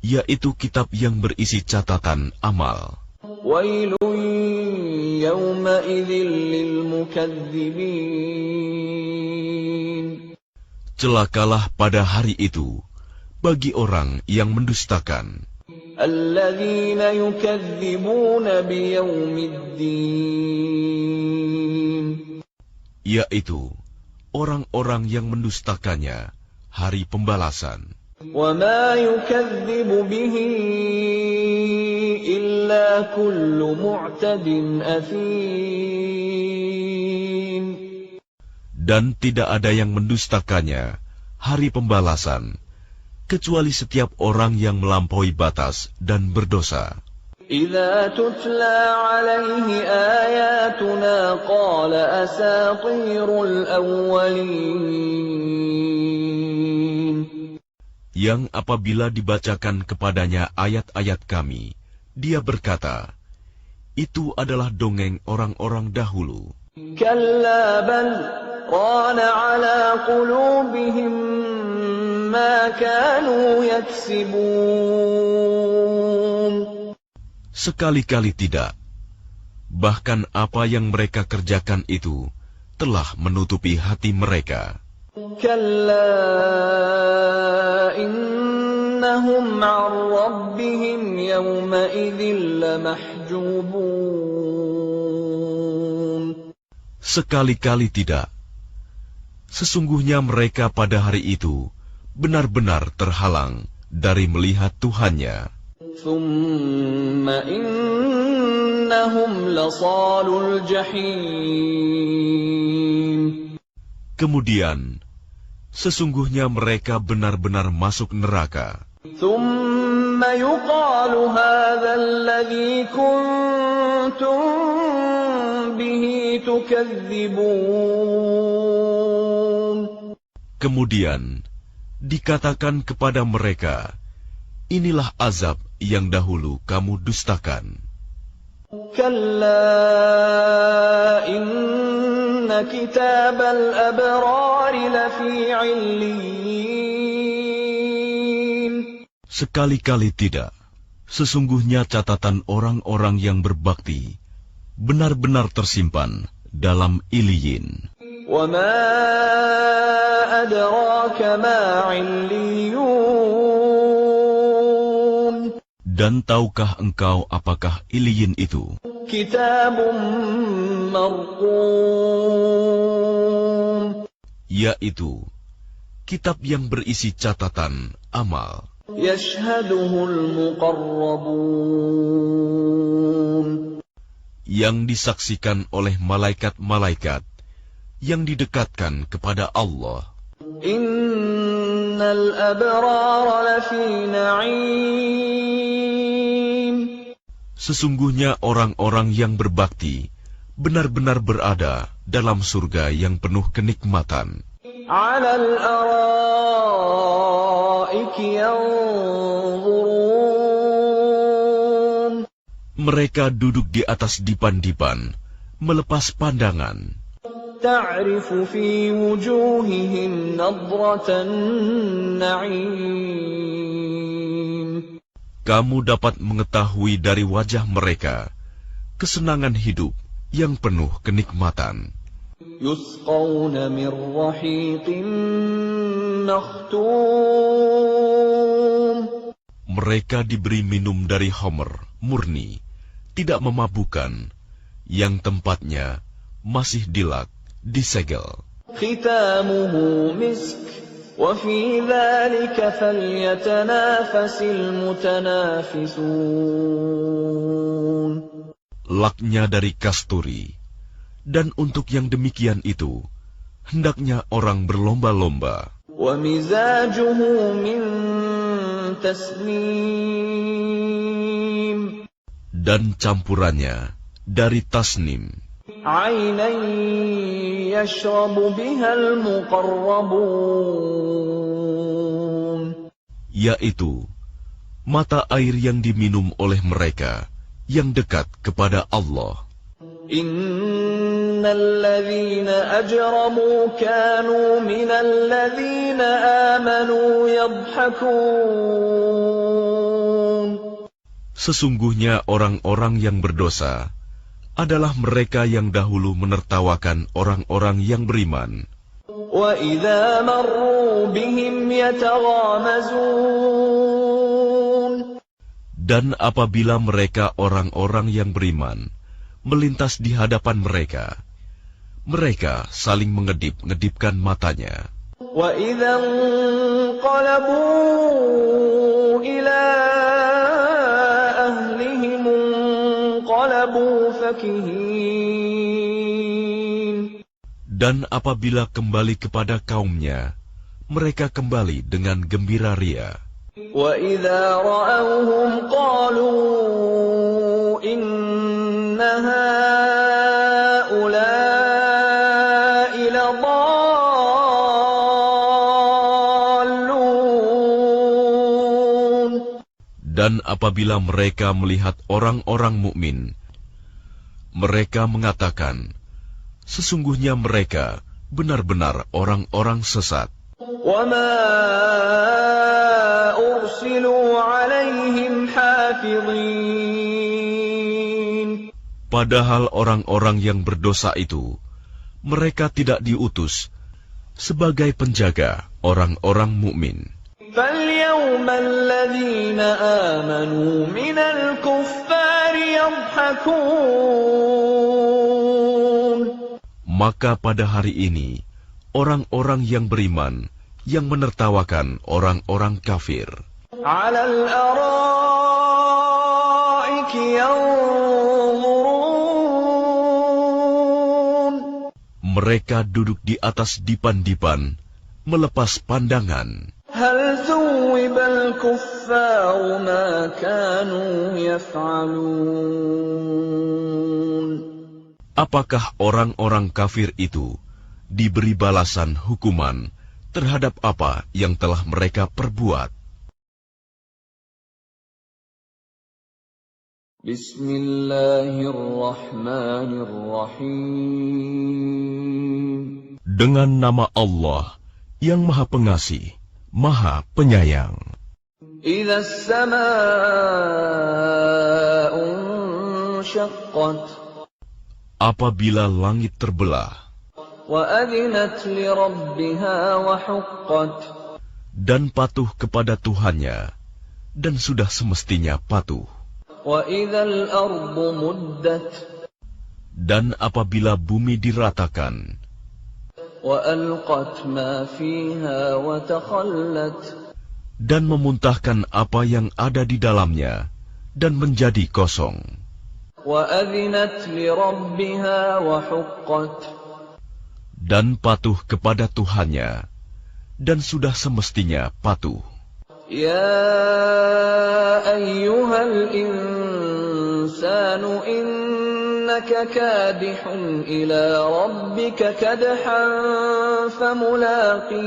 Speaker 2: Yaitu kitab yang berisi catatan amal.
Speaker 1: Wailun yawma idzin lil mukadzibin.
Speaker 2: Celakalah pada hari itu bagi orang yang mendustakan.
Speaker 1: Alladzina yukadzibuna biyaumiddin.
Speaker 2: Yaitu orang-orang yang mendustakannya hari pembalasan.
Speaker 1: Wa ma yukadzibu bihi illa kullu mu'tadin athim.
Speaker 2: Dan tidak ada yang mendustakannya hari pembalasan, kecuali setiap orang yang melampaui batas dan berdosa.
Speaker 1: إذا تتلى عليه آياتنا قال أساطير الأولين.
Speaker 2: Yang apabila dibacakan kepadanya ayat-ayat kami, dia berkata, itu adalah dongeng orang-orang dahulu.
Speaker 1: كلا بل ران على قلوبهم ما كانوا يكسبون.
Speaker 2: Sekali-kali tidak. Bahkan apa yang mereka kerjakan itu telah menutupi hati mereka.
Speaker 1: كلا إنهم عن ربهم يومئذ لمحجوبون.
Speaker 2: Sekali-kali tidak. Sesungguhnya mereka pada hari itu benar-benar terhalang dari melihat Tuhannya.
Speaker 1: ثم إنهم لصالوا الجحيم.
Speaker 2: Kemudian, sesungguhnya mereka benar-benar masuk neraka.
Speaker 1: ثم يقال هذا الذي كنتم به تكذبون.
Speaker 2: Kemudian, dikatakan kepada mereka, inilah azab yang dahulu kamu dustakan.
Speaker 1: كلا إن كتاب الأبرار لفي عليين.
Speaker 2: Sekali-kali tidak. Sesungguhnya catatan orang-orang yang berbakti benar-benar tersimpan dalam Iliyin.
Speaker 1: وما أدراك ما عليون.
Speaker 2: Dan tahukah engkau apakah Iliyin itu?
Speaker 1: كتاب مرقوم.
Speaker 2: Yaitu kitab yang berisi catatan amal.
Speaker 1: يشهده المقربون.
Speaker 2: Yang disaksikan oleh malaikat-malaikat yang didekatkan kepada Allah.
Speaker 1: إن الأبرار لفي نعيم.
Speaker 2: Sesungguhnya orang-orang yang berbakti benar-benar berada dalam surga yang penuh kenikmatan.
Speaker 1: على الأرائك ينظرون.
Speaker 2: Mereka duduk di atas dipan-dipan, melepas pandangan.
Speaker 1: تعرف في وجوههم نضرة النعيم.
Speaker 2: Kamu dapat mengetahui dari wajah mereka kesenangan hidup yang penuh kenikmatan.
Speaker 1: يسقون من رحيق مختوم.
Speaker 2: Mereka diberi minum dari homer murni, tidak memabukkan, yang tempatnya masih dilak, disegel.
Speaker 1: ختامه مسك وفي ذلك فليتنافس المتنافسون.
Speaker 2: Laknya dari kasturi, dan untuk yang demikian itu hendaknya orang berlomba-lomba.
Speaker 1: ومزاجه من تسنيم.
Speaker 2: Dan campurannya dari tasnim.
Speaker 1: عينا يشرب بها المقربون.
Speaker 2: Yaitu mata air yang diminum oleh mereka yang dekat kepada Allah.
Speaker 1: إن الذين أجرموا كانوا من الذين آمنوا يضحكون.
Speaker 2: Sesungguhnya orang-orang yang berdosa adalah mereka yang dahulu menertawakan orang-orang yang beriman.
Speaker 1: وَإِذَا مَرُّوا بِهِمْ يَتَغَامَزُونَ.
Speaker 2: Dan apabila mereka orang-orang yang beriman melintas di hadapan mereka, mereka saling mengedip-ngedipkan matanya.
Speaker 1: وَإِذَا انقَلَبُوا إِلَىٰ أَهْلِهِمُ انقَلَبُوا فَكِهِينَ.
Speaker 2: Dan apabila kembali kepada kaumnya, mereka kembali dengan gembira ria.
Speaker 1: وَإِذَا رَأَوْهُمْ قَالُوا إن هؤلاء لضالون.
Speaker 2: Dan apabila mereka melihat orang-orang mukmin, mereka mengatakan, sesungguhnya mereka benar-benar orang-orang sesat.
Speaker 1: وَمَا أُرْسِلُوا عَلَيْهِمْ حَافِظِينَ.
Speaker 2: Padahal orang-orang yang berdosa itu, mereka tidak diutus sebagai penjaga orang-orang mukmin.
Speaker 1: فَالْيَوْمَ الَّذِينَ آمَنُوا مِنَ الْكُفَّارِ يَضْحَكُونَ.
Speaker 2: Maka pada hari ini, orang-orang yang beriman yang menertawakan orang-orang kafir.
Speaker 1: عَلَى الْأَرَائِكِ يَنظُرُونَ.
Speaker 2: Mereka duduk di atas dipan-dipan, melepas pandangan.
Speaker 1: هَلْ ثُوِّبَ الْكُفَّارُ مَا كَانُوا يَفْعَلُونَ.
Speaker 2: Apakah orang-orang kafir itu diberi balasan hukuman terhadap apa yang telah mereka perbuat?
Speaker 1: Bismillahirrahmanirrahim.
Speaker 2: Dengan nama Allah yang Maha Pengasih, Maha Penyayang.
Speaker 1: إِذَا السَّمَاءُ انشَقَّتْ.
Speaker 2: Apabila langit terbelah
Speaker 1: وَأَذِنَتْ لِرَبِّهَا وَحُقَّتْ.
Speaker 2: dan patuh kepada Tuhannya, dan sudah semestinya patuh.
Speaker 1: وَإِذَا الْأَرْضُ مُدَّتْ.
Speaker 2: Dan apabila bumi diratakan
Speaker 1: وَأَلْقَتْ مَا فِيهَا وَتَخَلَّتْ.
Speaker 2: dan memuntahkan apa yang ada di dalamnya, dan menjadi kosong.
Speaker 1: وَأَذِنَتْ لِرَبِّهَا وَحُقَّتْ.
Speaker 2: Dan patuh kepada Tuhannya, dan sudah semestinya patuh.
Speaker 1: يَا أَيُّهَا الْإِنسَانُ إِنَّكَ كَادِحٌ إِلَى رَبِّكَ كَدْحًا فَمُلَاقِيهِ.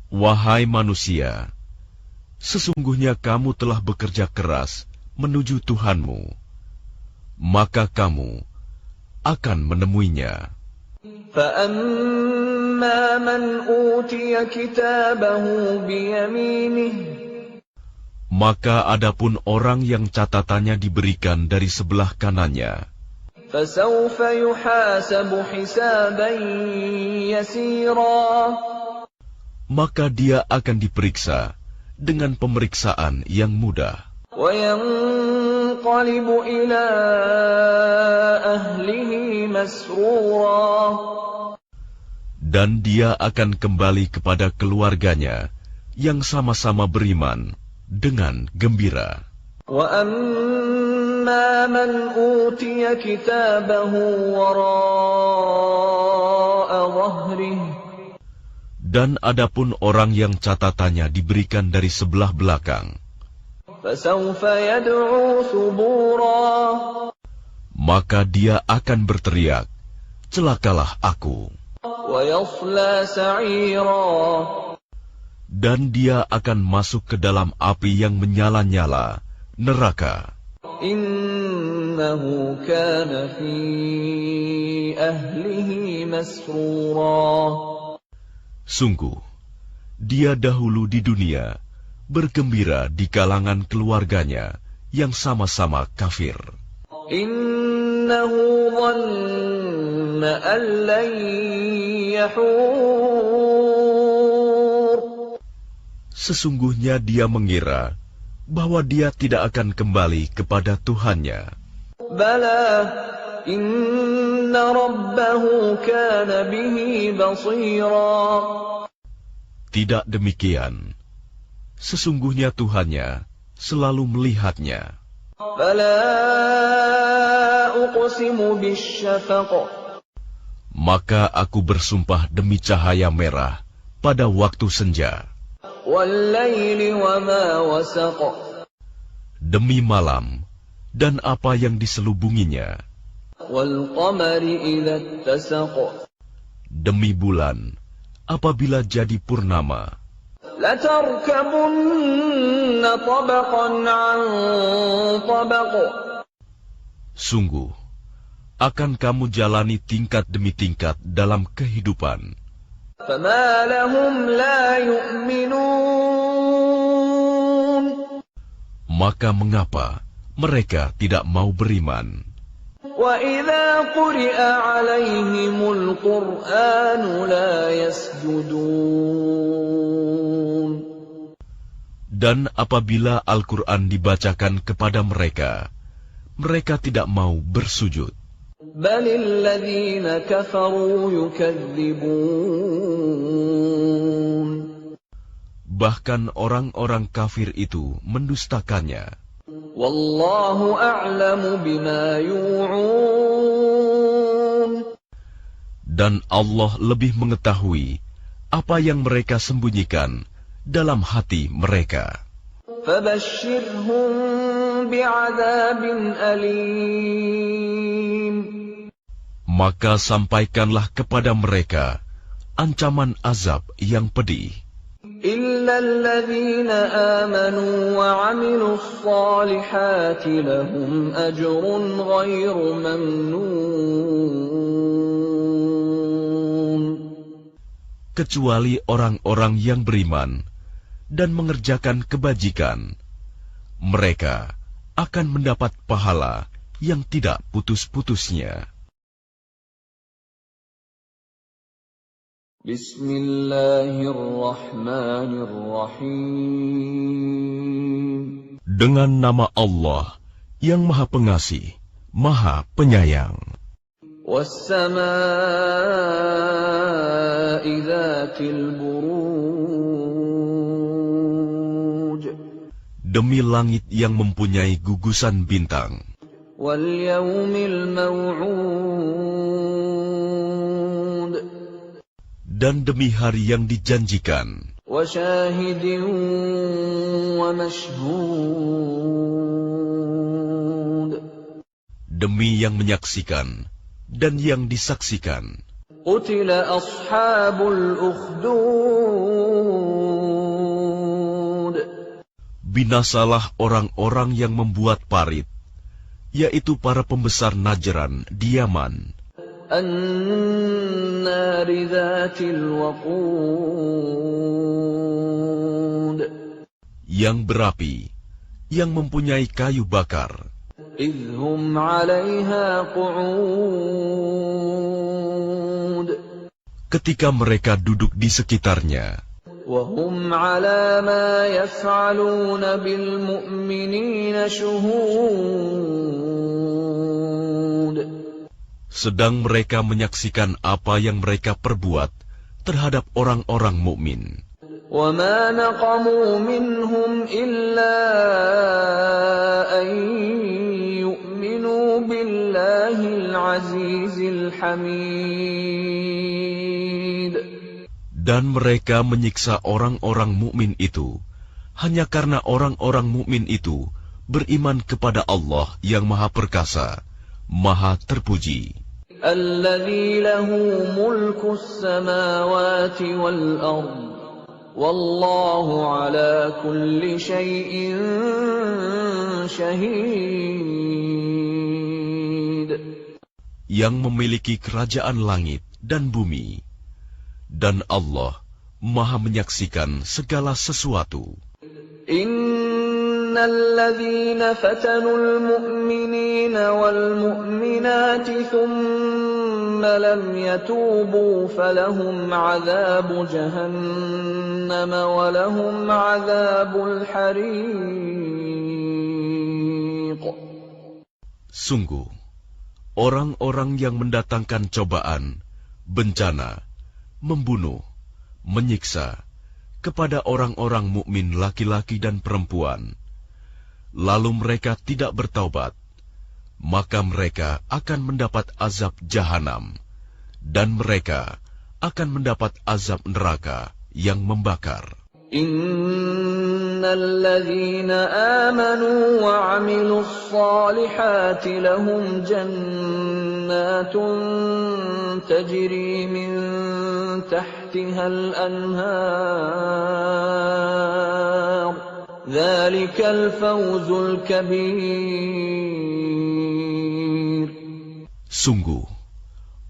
Speaker 2: Wahai manusia, sesungguhnya kamu telah bekerja keras menuju Tuhanmu, maka kamu akan menemuinya.
Speaker 1: فَأَمَّا مَنْ أُوتِيَ كِتَابَهُ بِيَمِينِهِ.
Speaker 2: Maka adapun orang yang catatannya diberikan dari sebelah kanannya,
Speaker 1: فَسَوْفَ يُحَاسَبُ حِسَابًا يَسِيرًا.
Speaker 2: maka dia akan diperiksa dengan pemeriksaan yang mudah.
Speaker 1: وَيَنْقَلِبُ إِلَى أَهْلِهِ مَسْرُورًا.
Speaker 2: Dan dia akan kembali kepada keluarganya yang sama-sama beriman dengan gembira.
Speaker 1: وَأَمَّا مَنْ أُوتِيَ كِتَابَهُ وَرَاءَ ظَهْرِهِ.
Speaker 2: Dan adapun orang yang catatannya diberikan dari sebelah belakang,
Speaker 1: فَسَوْفَ يَدْعُو ثُبُورًا.
Speaker 2: maka dia akan berteriak, celakalah aku.
Speaker 1: وَيَصْلَى سَعِيرًا.
Speaker 2: Dan dia akan masuk ke dalam api yang menyala-nyala, neraka.
Speaker 1: إِنَّهُ كَانَ فِي أَهْلِهِ مَسْرُورًا.
Speaker 2: Sungguh, dia dahulu di dunia bergembira di kalangan keluarganya yang sama-sama kafir.
Speaker 1: إِنَّهُ ظَنَّ أَن لَّن يَحُورَ.
Speaker 2: Sesungguhnya dia mengira bahwa dia tidak akan kembali kepada Tuhannya.
Speaker 1: بَلَى إِنَّ رَبَّهُ كَانَ بِهِ بَصِيرًا.
Speaker 2: Tidak demikian. Sesungguhnya Tuhannya selalu melihatnya.
Speaker 1: فَلَا أُقْسِمُ بِالشَّفَقِ.
Speaker 2: Maka aku bersumpah demi cahaya merah pada waktu senja,
Speaker 1: وَاللَّيْلِ وَمَا وَسَقَ.
Speaker 2: demi malam dan apa yang diselubunginya,
Speaker 1: وَالْقَمَرِ إِذَا اتَّسَقَ
Speaker 2: demi bulan apabila jadi purnama.
Speaker 1: لَتَرْكَبُنَّ طَبَقًا عَنْ طَبَقٍ
Speaker 2: Sungguh, akan kamu jalani tingkat demi tingkat dalam kehidupan.
Speaker 1: فَمَا لَهُمْ لَا يُؤْمِنُونَ
Speaker 2: Maka mengapa mereka tidak mau beriman?
Speaker 1: وَإِذَا قُرِئَ عَلَيْهِمُ الْقُرْآنُ لَا يَسْجُدُونَ
Speaker 2: Dan apabila Al-Quran dibacakan kepada mereka, mereka tidak mau bersujud.
Speaker 1: بَلِ الَّذِينَ كَفَرُوا يُكَذِّبُونَ
Speaker 2: Bahkan orang-orang kafir itu mendustakannya.
Speaker 1: وَاللَّهُ أَعْلَمُ بِمَا يُوعُونَ
Speaker 2: Dan Allah lebih mengetahui apa yang mereka sembunyikan dalam hati mereka.
Speaker 1: فَبَشِّرْهُم بِعَذَابٍ أَلِيمٍ
Speaker 2: Maka sampaikanlah kepada mereka ancaman azab yang pedih.
Speaker 1: إِلَّا الَّذِينَ آمَنُوا وَعَمِلُوا الصَّالِحَاتِ لَهُمْ أَجْرٌ غَيْرُ مَمْنُونٍ
Speaker 2: Kecuali orang-orang yang beriman dan mengerjakan kebajikan, mereka akan mendapat pahala yang tidak putus-putusnya.
Speaker 1: Bismillahirrahmanirrahim.
Speaker 2: Dengan nama Allah yang Maha Pengasih, Maha Penyayang.
Speaker 1: وَالسَّمَاءِ ذَاتِ الْبُرُوجِ
Speaker 2: Demi langit yang mempunyai gugusan bintang,
Speaker 1: وَالْيَوْمِ الْمَوْعُودِ
Speaker 2: dan demi hari yang dijanjikan,
Speaker 1: وَشَاهِدٍ وَمَشْهُودٍ
Speaker 2: demi yang menyaksikan dan yang disaksikan.
Speaker 1: قُتِلَ أَصْحَابُ الْأُخْدُودِ
Speaker 2: Binasalah orang-orang yang membuat parit, yaitu para pembesar Najran di Yaman,
Speaker 1: النَّارِ ذَاتِ الْوَقُودِ
Speaker 2: yang berapi, yang mempunyai kayu bakar,
Speaker 1: إِذْ هُمْ عَلَيْهَا قُعُودٌ
Speaker 2: ketika mereka duduk di sekitarnya,
Speaker 1: وَهُمْ عَلَى مَا يَفْعَلُونَ بِالْمُؤْمِنِينَ شُهُودٌ
Speaker 2: sedang mereka menyaksikan apa yang mereka perbuat terhadap orang-orang mukmin.
Speaker 1: وَمَا نَقَمُوا مِنْهُمْ إِلَّا أَن يُؤْمِنُوا بِاللَّهِ الْعَزِيزِ الْحَمِيدِ
Speaker 2: Dan mereka menyiksa orang-orang mukmin itu hanya karena orang-orang mukmin itu beriman kepada Allah yang Maha Perkasa, Maha Terpuji.
Speaker 1: الَّذِي لَهُ مُلْكُ السَّمَاوَاتِ وَالْأَرْضِ وَاللَّهُ عَلَى كُلِّ شَيْءٍ شَهِيدٌ
Speaker 2: Yang memiliki kerajaan langit dan bumi, dan Allah Maha menyaksikan segala sesuatu.
Speaker 1: إِنَّ الَّذِينَ فَتَنُوا الْمُؤْمِنِينَ وَالْمُؤْمِنَاتِ ثُمَّ لَمْ يَتُوبُوا فَلَهُمْ عَذَابُ جَهَنَّمَ وَلَهُمْ عَذَابُ الْحَرِيقِ
Speaker 2: Sungguh, orang-orang yang mendatangkan cobaan, bencana, membunuh, menyiksa kepada orang-orang mukmin laki-laki dan perempuan, lalu mereka tidak bertaubat, maka mereka akan mendapat azab jahanam, dan mereka akan mendapat azab neraka yang membakar.
Speaker 1: إِنَّ الذين آمنوا وعملوا الصالحات لهم جنات تجري من تحتها الأنهار ذلك الفوز الكبير.
Speaker 2: Sungguh,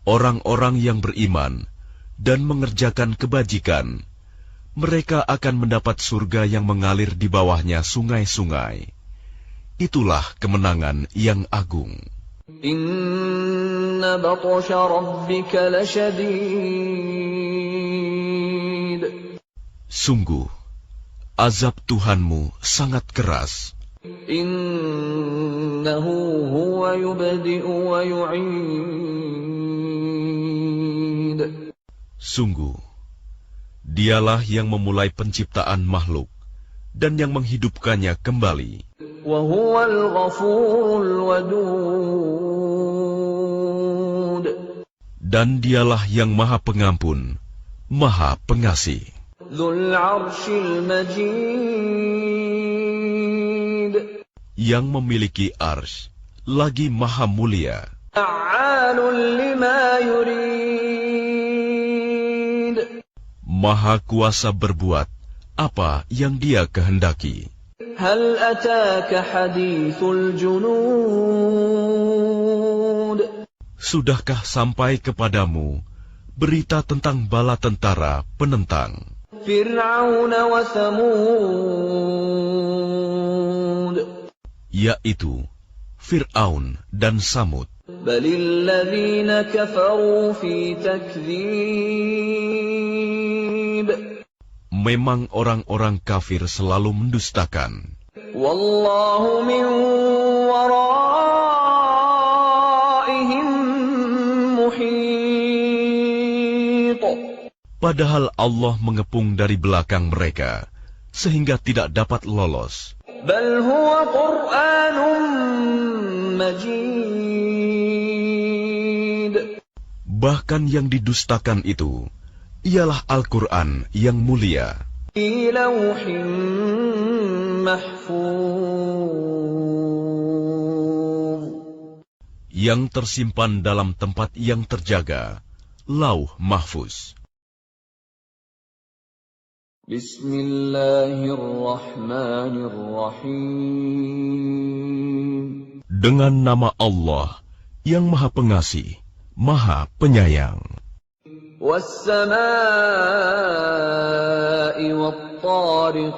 Speaker 2: orang-orang yang beriman dan mengerjakan kebajikan, mereka akan mendapat surga yang mengalir di bawahnya sungai-sungai. Itulah kemenangan yang agung.
Speaker 1: Inna batsha rabbika lasyadid.
Speaker 2: Sungguh, azab Tuhanmu sangat keras.
Speaker 1: Innahu huwa yubdi'u wa yu'id.
Speaker 2: Sungguh, Dialah yang memulai penciptaan makhluk dan yang menghidupkannya kembali.
Speaker 1: Wa huwal ghafurul wadud.
Speaker 2: Dan Dialah yang Maha Pengampun, Maha Pengasih.
Speaker 1: Dzul 'arsyil majid.
Speaker 2: Yang memiliki arsy, lagi Maha Mulia.
Speaker 1: Fa'alun lima yurid.
Speaker 2: Maha kuasa berbuat apa yang Dia kehendaki.
Speaker 1: Hal ataka hadithul junud.
Speaker 2: Sudahkah sampai kepadamu berita tentang bala tentara penentang
Speaker 1: Fir'aun wa Thamud,
Speaker 2: yaitu Fir'aun dan Samud?
Speaker 1: Balil ladzina kafaru fi takdzib.
Speaker 2: Memang orang-orang kafir selalu mendustakan.
Speaker 1: Wallahu min waraihim muhit.
Speaker 2: Padahal Allah mengepung dari belakang mereka, sehingga tidak dapat lolos.
Speaker 1: Bal huwa Qur'anun majid.
Speaker 2: Bahkan yang didustakan itu ialah Al-Quran yang mulia.
Speaker 1: Fi lawhin mahfuz.
Speaker 2: Yang tersimpan dalam tempat yang terjaga, Lauh Mahfuz.
Speaker 1: Bismillahirrahmanirrahim.
Speaker 2: Dengan nama Allah yang Maha Pengasih, Maha Penyayang.
Speaker 1: Was-samaa'i wat-tariq.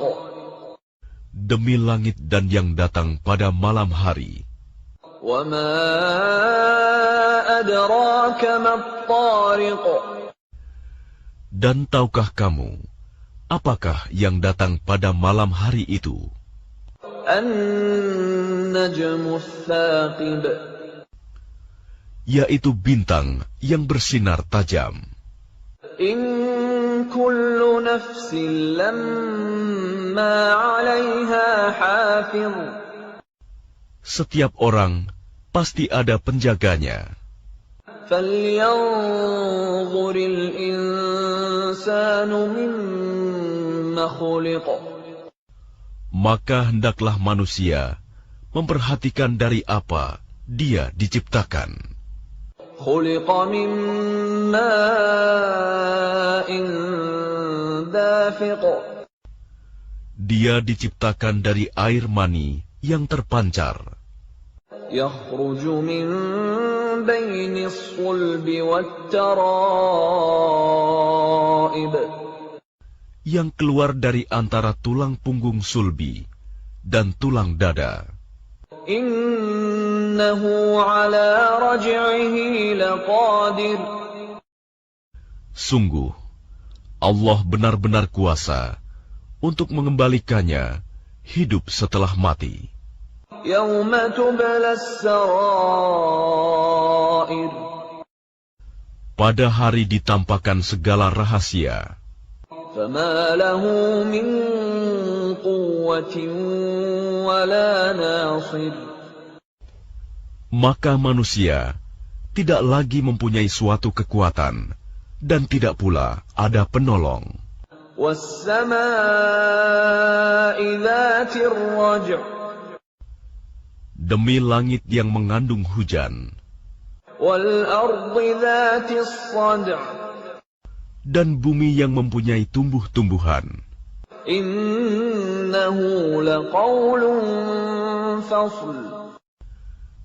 Speaker 2: Demi langit dan yang datang pada malam hari.
Speaker 1: Wa ma adraka mat-tariq.
Speaker 2: Dan tahukah kamu apakah yang datang pada malam hari itu?
Speaker 1: An-najmu ats-tsaqib.
Speaker 2: Yaitu bintang yang bersinar tajam.
Speaker 1: In kullu nafsin lamma 'alaiha hafiz.
Speaker 2: Setiap orang pasti ada penjaganya.
Speaker 1: Falyanzuril insanu mimma khuliq.
Speaker 2: Maka hendaklah manusia memperhatikan dari apa dia diciptakan.
Speaker 1: Khuliqa min ma'in dafiq.
Speaker 2: Dia diciptakan dari air mani yang terpancar.
Speaker 1: Yakhruju min baini as-sulbi wat-tara'ib.
Speaker 2: Yang keluar dari antara tulang punggung sulbi dan tulang dada.
Speaker 1: Innahu ala raj'ihi laqadir.
Speaker 2: Sungguh, Allah benar-benar kuasa untuk mengembalikannya hidup setelah mati.
Speaker 1: Yawma tubla as-sarair.
Speaker 2: Pada hari ditampakkan segala rahasia.
Speaker 1: Fama lahu min quwwatin wala nasir.
Speaker 2: Maka manusia tidak lagi mempunyai suatu kekuatan dan tidak pula ada penolong.
Speaker 1: وَالسَّمَاءِ ذَاتِ الرَّجْعِ
Speaker 2: Demi langit yang mengandung hujan,
Speaker 1: وَالْأَرْضِ ذَاتِ الصَّدْعِ
Speaker 2: dan bumi yang mempunyai tumbuh-tumbuhan.
Speaker 1: إِنَّهُ لَقَوْلٌ فَصْلٌ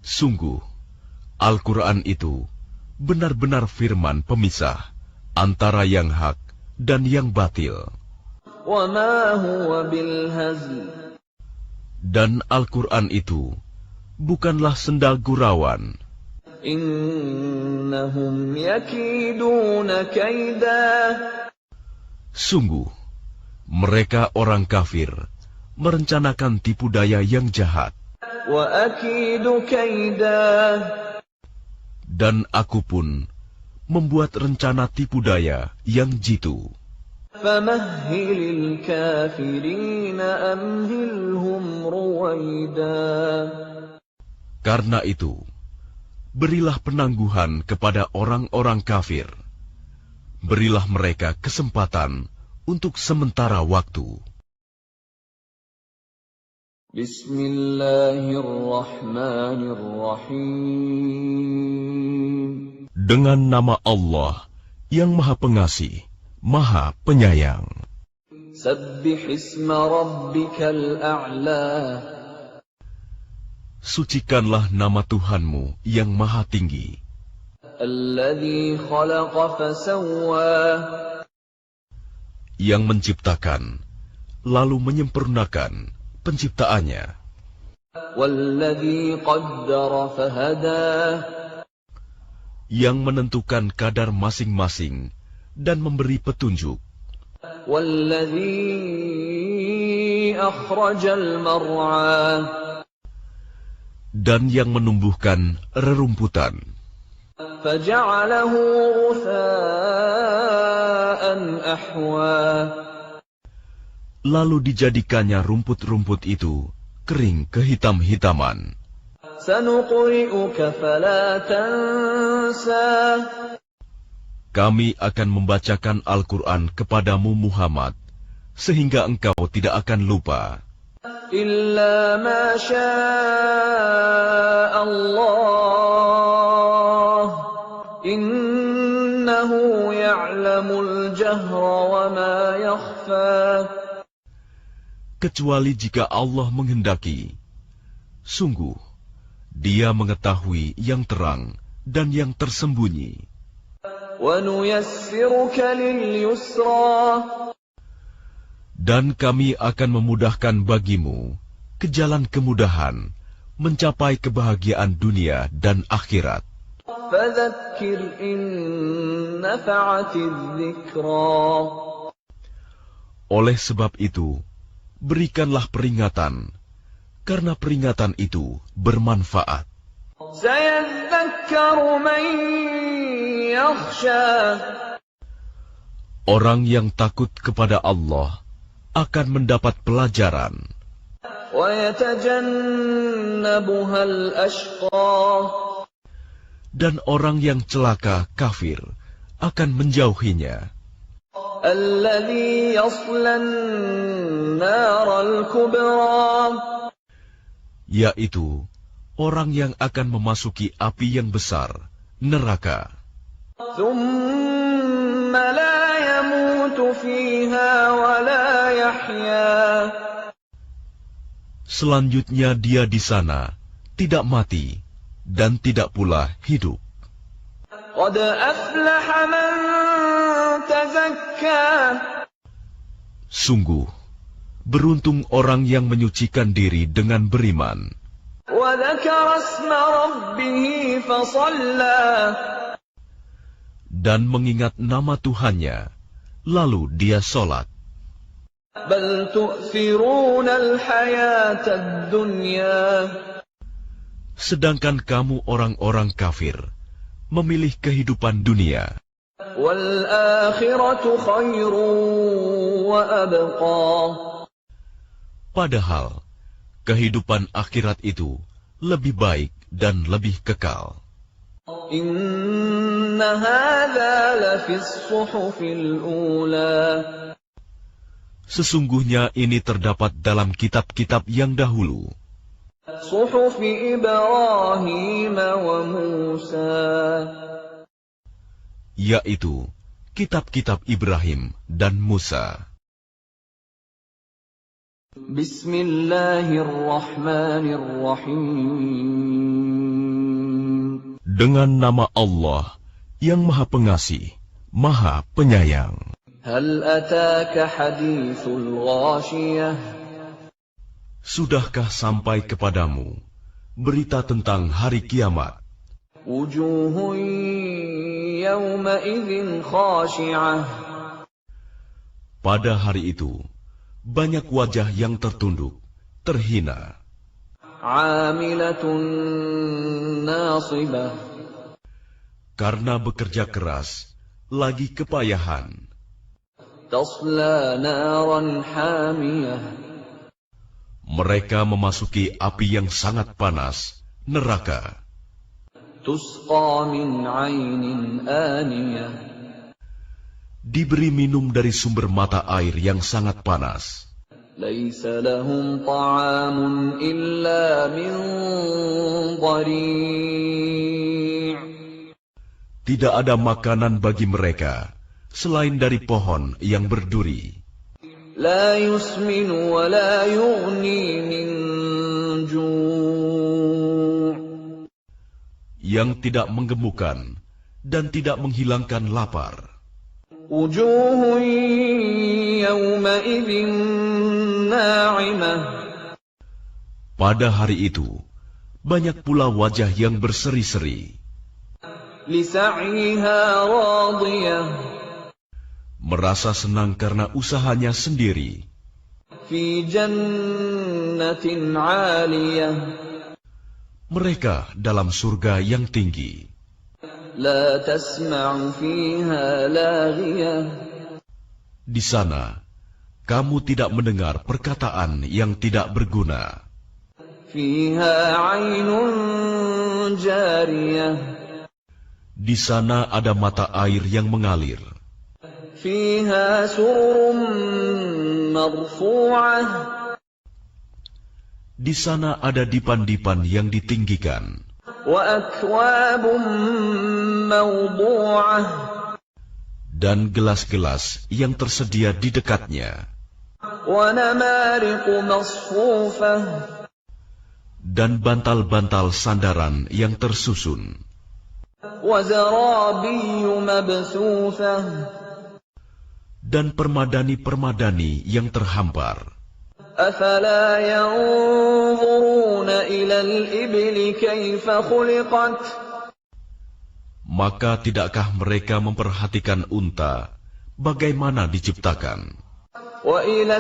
Speaker 2: Sungguh, Al-Quran itu benar-benar firman pemisah antara yang hak dan yang batil.
Speaker 1: وَمَا هُوَ بِالْهَزْلِ
Speaker 2: Dan Al-Quran itu bukanlah sendal gurauan.
Speaker 1: إِنَّهُمْ يَكِيدُونَ كَيْدًا
Speaker 2: Sungguh, mereka orang kafir merencanakan tipu daya yang jahat.
Speaker 1: وَأَكِيدُ كَيْدًا
Speaker 2: Dan aku pun membuat rencana tipu daya yang jitu.
Speaker 1: فَمَهِّلِ الْكَافِرِينَ أَمْهِلْهُمْ رُوَيْدًا
Speaker 2: Karena itu, berilah penangguhan kepada orang-orang kafir. Berilah mereka kesempatan untuk sementara waktu.
Speaker 1: Bismillahirrahmanirrahim.
Speaker 2: Dengan nama Allah yang Maha Pengasih, Maha Penyayang.
Speaker 1: Sabbih isma rabbikal a'la.
Speaker 2: Sucikanlah nama Tuhanmu yang Maha Tinggi.
Speaker 1: Alladzi khalaqa fasawwa.
Speaker 2: Yang menciptakan, lalu menyempurnakan penciptaannya.
Speaker 1: Walladzi qaddara fahada.
Speaker 2: Yang menentukan kadar masing-masing dan memberi petunjuk.
Speaker 1: Walladzi akhrajal mar'a.
Speaker 2: Dan yang menumbuhkan rerumputan.
Speaker 1: Faja'alahu ghutha'an ahwa.
Speaker 2: Lalu dijadikannya rumput-rumput itu kering kehitam-hitaman.
Speaker 1: Sanuqri'uka fala tansa.
Speaker 2: Kami akan membacakan Al-Quran kepadamu Muhammad, sehingga engkau tidak akan lupa.
Speaker 1: Illa ma sya'allah. Innahu ya'lamul jahra wa ma yakhfa.
Speaker 2: Kecuali jika Allah menghendaki. Sungguh, Dia mengetahui yang terang dan yang tersembunyi.
Speaker 1: Wa nuyassiruka lil yusra.
Speaker 2: Dan kami akan memudahkan bagimu ke jalan kemudahan mencapai kebahagiaan dunia dan akhirat.
Speaker 1: Fadzakkir in nafa'atiz dzikra.
Speaker 2: Oleh sebab itu, berikanlah peringatan, karena peringatan itu bermanfaat.
Speaker 1: Sayadzakkaru man yakhsha.
Speaker 2: Orang yang takut kepada Allah akan mendapat pelajaran.
Speaker 1: Wayatajannabuhal ashqa.
Speaker 2: Dan orang yang celaka kafir akan menjauhinya.
Speaker 1: Alladzi yaslan naral kubra.
Speaker 2: Yaitu orang yang akan memasuki api yang besar, neraka.
Speaker 1: Thumma la yamutu fiha wa la yahya.
Speaker 2: Selanjutnya dia di sana tidak mati dan tidak pula hidup.
Speaker 1: Qad aflaha man tazakka.
Speaker 2: Sungguh, beruntung orang yang menyucikan diri dengan beriman.
Speaker 1: Wa dzakara isma rabbih fasalla.
Speaker 2: Dan mengingat nama Tuhannya, lalu dia sholat.
Speaker 1: Bal tu'thiruna al-hayata ad-dunya.
Speaker 2: Sedangkan kamu orang-orang kafir memilih kehidupan dunia.
Speaker 1: Wal akhiratu khairun wa abqa.
Speaker 2: Padahal kehidupan akhirat itu lebih baik dan lebih kekal.
Speaker 1: Inna hadza la fis suhufil ula.
Speaker 2: Sesungguhnya ini terdapat dalam kitab-kitab yang dahulu,
Speaker 1: صحف إبراهيم وموسى
Speaker 2: yaitu kitab-kitab Ibrahim dan Musa.
Speaker 1: بسم الله الرحمن الرحيم
Speaker 2: Dengan nama Allah yang Maha Pengasih, Maha Penyayang.
Speaker 1: هل أتاك حديث الغاشية
Speaker 2: Sudahkah sampai kepadamu berita tentang hari kiamat?
Speaker 1: وجوه يومئذ خاشعة
Speaker 2: Pada hari itu, banyak wajah yang tertunduk, terhina,
Speaker 1: عاملة ناصبة
Speaker 2: karena bekerja keras, lagi kepayahan.
Speaker 1: تصلى نارا حامية
Speaker 2: Mereka memasuki api yang sangat panas, neraka.
Speaker 1: تسقى من عين آنية
Speaker 2: Diberi minum dari sumber mata air yang sangat panas.
Speaker 1: ليس لهم طعام إلا من ضريع
Speaker 2: Tidak ada makanan bagi mereka selain dari pohon yang berduri,
Speaker 1: لا يسمن ولا يغني من جوع
Speaker 2: yang tidak menggemukkan dan tidak menghilangkan lapar.
Speaker 1: وجوه يومئذ ناعمة
Speaker 2: Pada hari itu, banyak pula wajah yang berseri-seri,
Speaker 1: لسعيها راضية
Speaker 2: merasa senang karena usahanya sendiri,
Speaker 1: في جنة عالية
Speaker 2: mereka dalam surga yang tinggi.
Speaker 1: لا تسمع فيها لاغية
Speaker 2: Di sana, kamu tidak mendengar perkataan yang tidak berguna.
Speaker 1: فيها عين جارية
Speaker 2: Di sana ada mata air yang mengalir.
Speaker 1: فيها سرر مرفوعة
Speaker 2: Di sana ada dipan-dipan yang ditinggikan,
Speaker 1: وأكواب موضوعة
Speaker 2: dan gelas-gelas yang tersedia di dekatnya,
Speaker 1: ونمارق مصفوفة
Speaker 2: dan bantal-bantal sandaran yang tersusun,
Speaker 1: وزرابي مبثوثة
Speaker 2: dan permadani-permadani yang terhampar.
Speaker 1: أفلا ينظرون إلى الإبل كيف خلقت
Speaker 2: Maka tidakkah mereka memperhatikan unta, bagaimana diciptakan,
Speaker 1: وإلى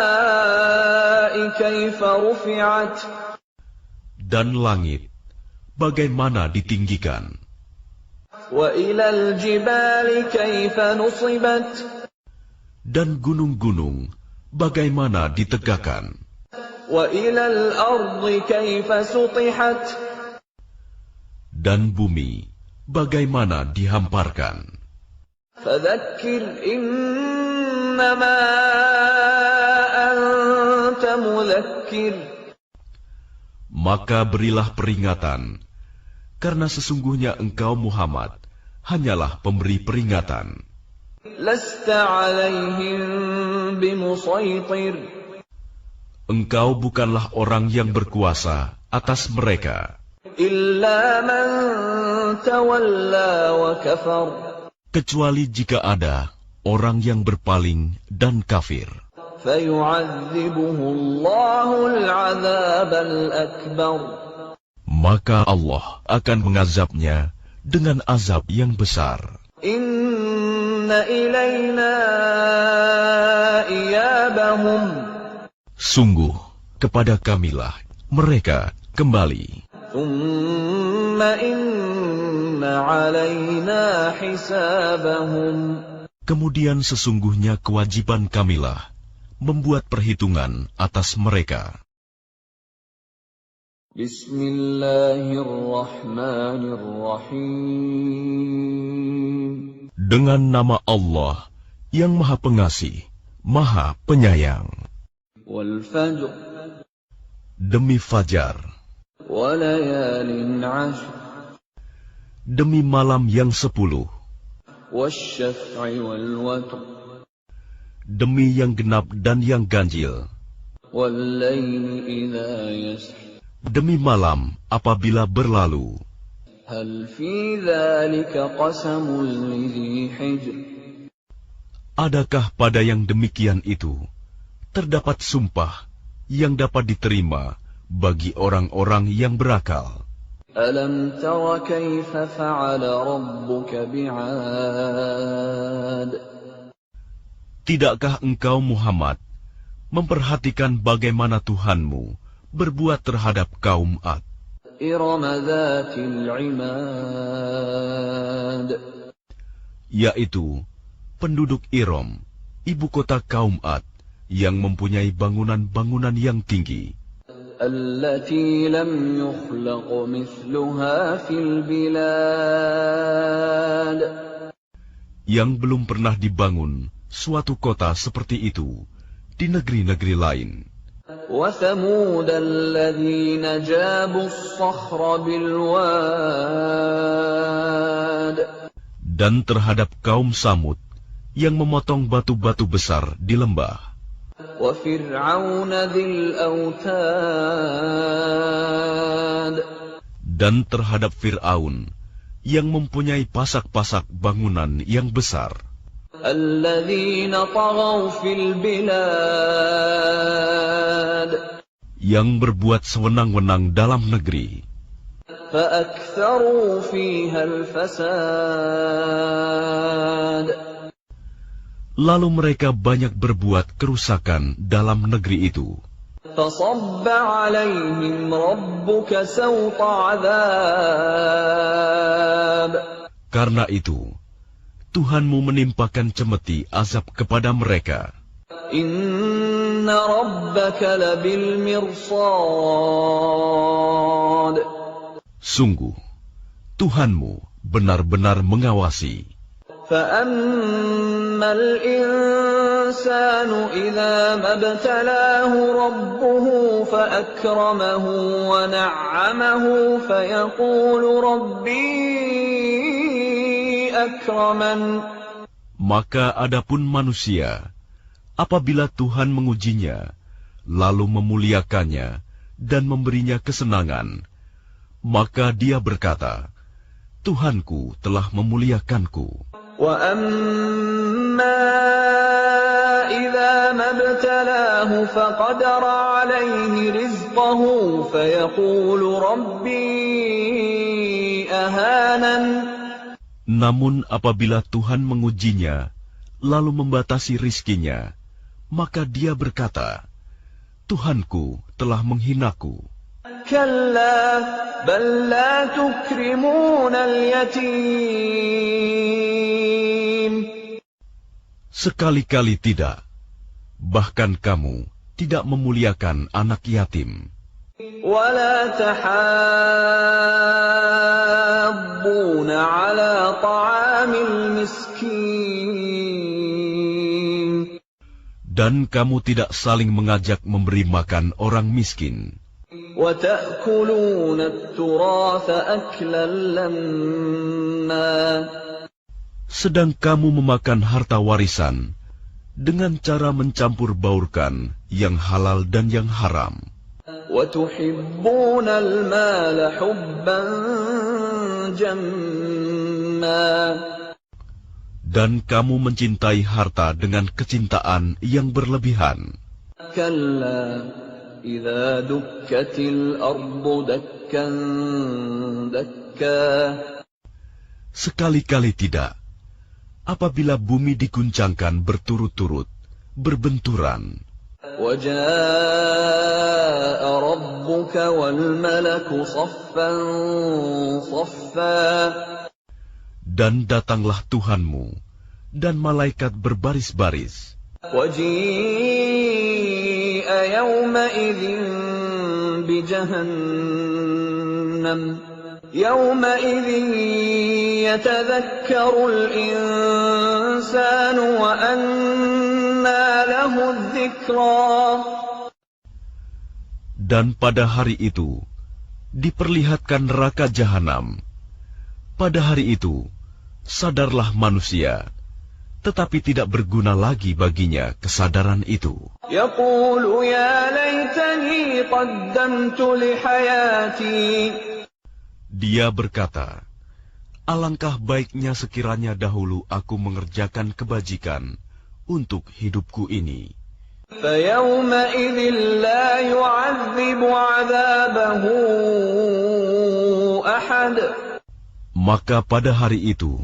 Speaker 1: السماء كيف رفعت
Speaker 2: dan langit, bagaimana ditinggikan,
Speaker 1: وإلى الجبال كيف نصبت
Speaker 2: dan gunung-gunung, bagaimana ditegakkan,
Speaker 1: وإلى الأرض كيف سطحت
Speaker 2: dan bumi, bagaimana dihamparkan.
Speaker 1: فذكر إنما أنت مذكر
Speaker 2: Maka berilah peringatan, karena sesungguhnya engkau Muhammad hanyalah pemberi peringatan.
Speaker 1: لست عليهم بمسيطر
Speaker 2: Engkau bukanlah orang yang berkuasa atas mereka,
Speaker 1: إلا من تولى وكفر
Speaker 2: kecuali jika ada orang yang berpaling dan kafir.
Speaker 1: فيعذبه الله العذاب الأكبر
Speaker 2: Maka Allah akan mengazabnya dengan azab yang besar.
Speaker 1: إن إلينا إيابهم
Speaker 2: Sungguh, kepada kamilah mereka kembali.
Speaker 1: ثم إن علينا حسابهم
Speaker 2: Kemudian sesungguhnya kewajiban kamilah membuat perhitungan atas mereka.
Speaker 1: بسم الله الرحمن الرحيم
Speaker 2: Dengan nama Allah yang Maha Pengasih, Maha Penyayang.
Speaker 1: والفجر
Speaker 2: Demi fajar,
Speaker 1: وليال عشر
Speaker 2: demi malam yang 10,
Speaker 1: والشفع والوتر
Speaker 2: demi yang genap dan yang ganjil,
Speaker 1: والليل إذا يسر
Speaker 2: demi malam apabila berlalu.
Speaker 1: هل في ذلك قسم لذي حجر
Speaker 2: Adakah pada yang demikian itu terdapat sumpah yang dapat diterima bagi orang-orang yang berakal?
Speaker 1: ألم تر كيف فعل ربك بعاد
Speaker 2: Tidakkah engkau Muhammad memperhatikan bagaimana Tuhanmu berbuat terhadap kaum Ad,
Speaker 1: إرم ذات العماد
Speaker 2: yaitu penduduk Iram, ibu kota kaum Ad, yang mempunyai bangunan-bangunan yang tinggi,
Speaker 1: التي لم يخلق مثلها في البلاد
Speaker 2: yang belum pernah dibangun suatu kota seperti itu di negeri-negeri lain.
Speaker 1: وثمود الذين جابوا الصخر بالواد
Speaker 2: Dan terhadap kaum Samud yang memotong batu-batu besar di lembah,
Speaker 1: وفرعون ذي الأوتاد
Speaker 2: dan terhadap Fir'aun yang mempunyai pasak-pasak bangunan yang besar,
Speaker 1: الذين طغوا في البلاد
Speaker 2: yang berbuat sewenang-wenang dalam negeri,
Speaker 1: فأكثروا فيها الفساد
Speaker 2: lalu mereka banyak berbuat kerusakan dalam negeri itu.
Speaker 1: فصب عليهم ربك سوط عذاب
Speaker 2: Karena itu, Tuhanmu menimpakan cemeti azab kepada mereka.
Speaker 1: إن ربك لبالمرصاد
Speaker 2: Sungguh, Tuhanmu benar-benar mengawasi.
Speaker 1: فأما الإنسان إذا ما ابتلاه ربه فأكرمه ونعمه فيقول ربي أكرمن
Speaker 2: Maka adapun manusia, apabila Tuhan mengujinya, lalu memuliakannya dan memberinya kesenangan, maka dia berkata, Tuhanku telah memuliakanku.
Speaker 1: وأما إذا ما ابتلاه فقدر عليه رزقه فيقول ربي أهانن
Speaker 2: Namun apabila Tuhan mengujinya, lalu membatasi rizkinya, maka dia berkata, Tuhanku telah menghinaku.
Speaker 1: كلا بل لا تكرمون اليتيم
Speaker 2: Sekali-kali tidak. Bahkan kamu tidak memuliakan anak yatim.
Speaker 1: ولا تحاضون على طعام المسكين
Speaker 2: Dan kamu tidak saling mengajak memberi makan orang miskin.
Speaker 1: وتأكلون التراث أكلا لما
Speaker 2: Sedang kamu memakan harta warisan dengan cara mencampur baurkan yang halal dan yang haram.
Speaker 1: وتحبون المال حبا جما
Speaker 2: Dan kamu mencintai harta dengan kecintaan yang berlebihan.
Speaker 1: كلا إذا دكت الأرض دكا دكا
Speaker 2: Sekali-kali tidak. Apabila bumi diguncangkan berturut-turut, berbenturan,
Speaker 1: وجاء ربك والملك صفا صفا
Speaker 2: dan datanglah Tuhanmu, dan malaikat berbaris-baris.
Speaker 1: وجيء يومئذ بجهنم يومئذ يتذكر الإنسان وأنى له الذكرى.
Speaker 2: Dan pada hari itu diperlihatkan neraka jahanam. Pada hari itu sadarlah manusia, tetapi tidak berguna lagi baginya kesadaran itu.
Speaker 1: يقول يا ليتني قدمت لحياتي.
Speaker 2: Dia berkata, alangkah baiknya sekiranya dahulu aku mengerjakan kebajikan untuk hidupku ini.
Speaker 1: فيومئذ لا يعذب عذابه أحد.
Speaker 2: Maka pada hari itu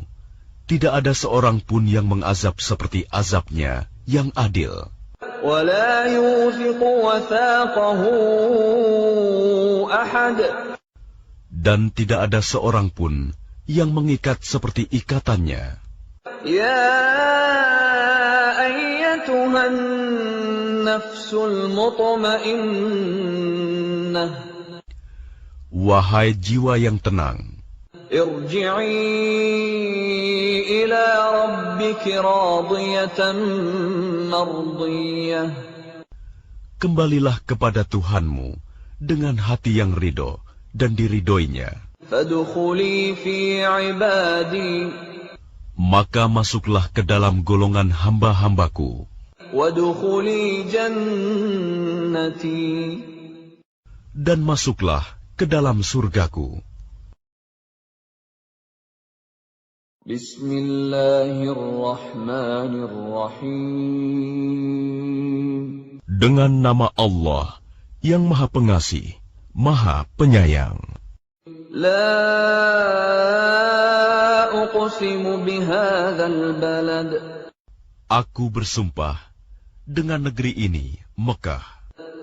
Speaker 2: tidak ada seorang pun yang mengazab seperti azabnya yang adil.
Speaker 1: ولا يوثق وثاقه أحد.
Speaker 2: Dan tidak ada seorang pun yang mengikat seperti ikatannya.
Speaker 1: يا أيتها النفس المطمئنة.
Speaker 2: Wahai jiwa yang tenang,
Speaker 1: ارجعي إلى ربك راضية مرضية.
Speaker 2: kembalilah kepada Tuhanmu dengan hati yang ridho dan diridhoinya.
Speaker 1: فادخلي في عبادي.
Speaker 2: Maka masuklah ke dalam golongan hamba-hambaku.
Speaker 1: وادخلي جنتي.
Speaker 2: Dan masuklah ke dalam surgaku.
Speaker 1: بسم الله الرحمن الرحيم.
Speaker 2: Dengan nama Allah yang Maha Pengasih, Maha Penyayang.
Speaker 1: لا أقسم بهذا البلد.
Speaker 2: Aku bersumpah dengan negeri ini, Mekah,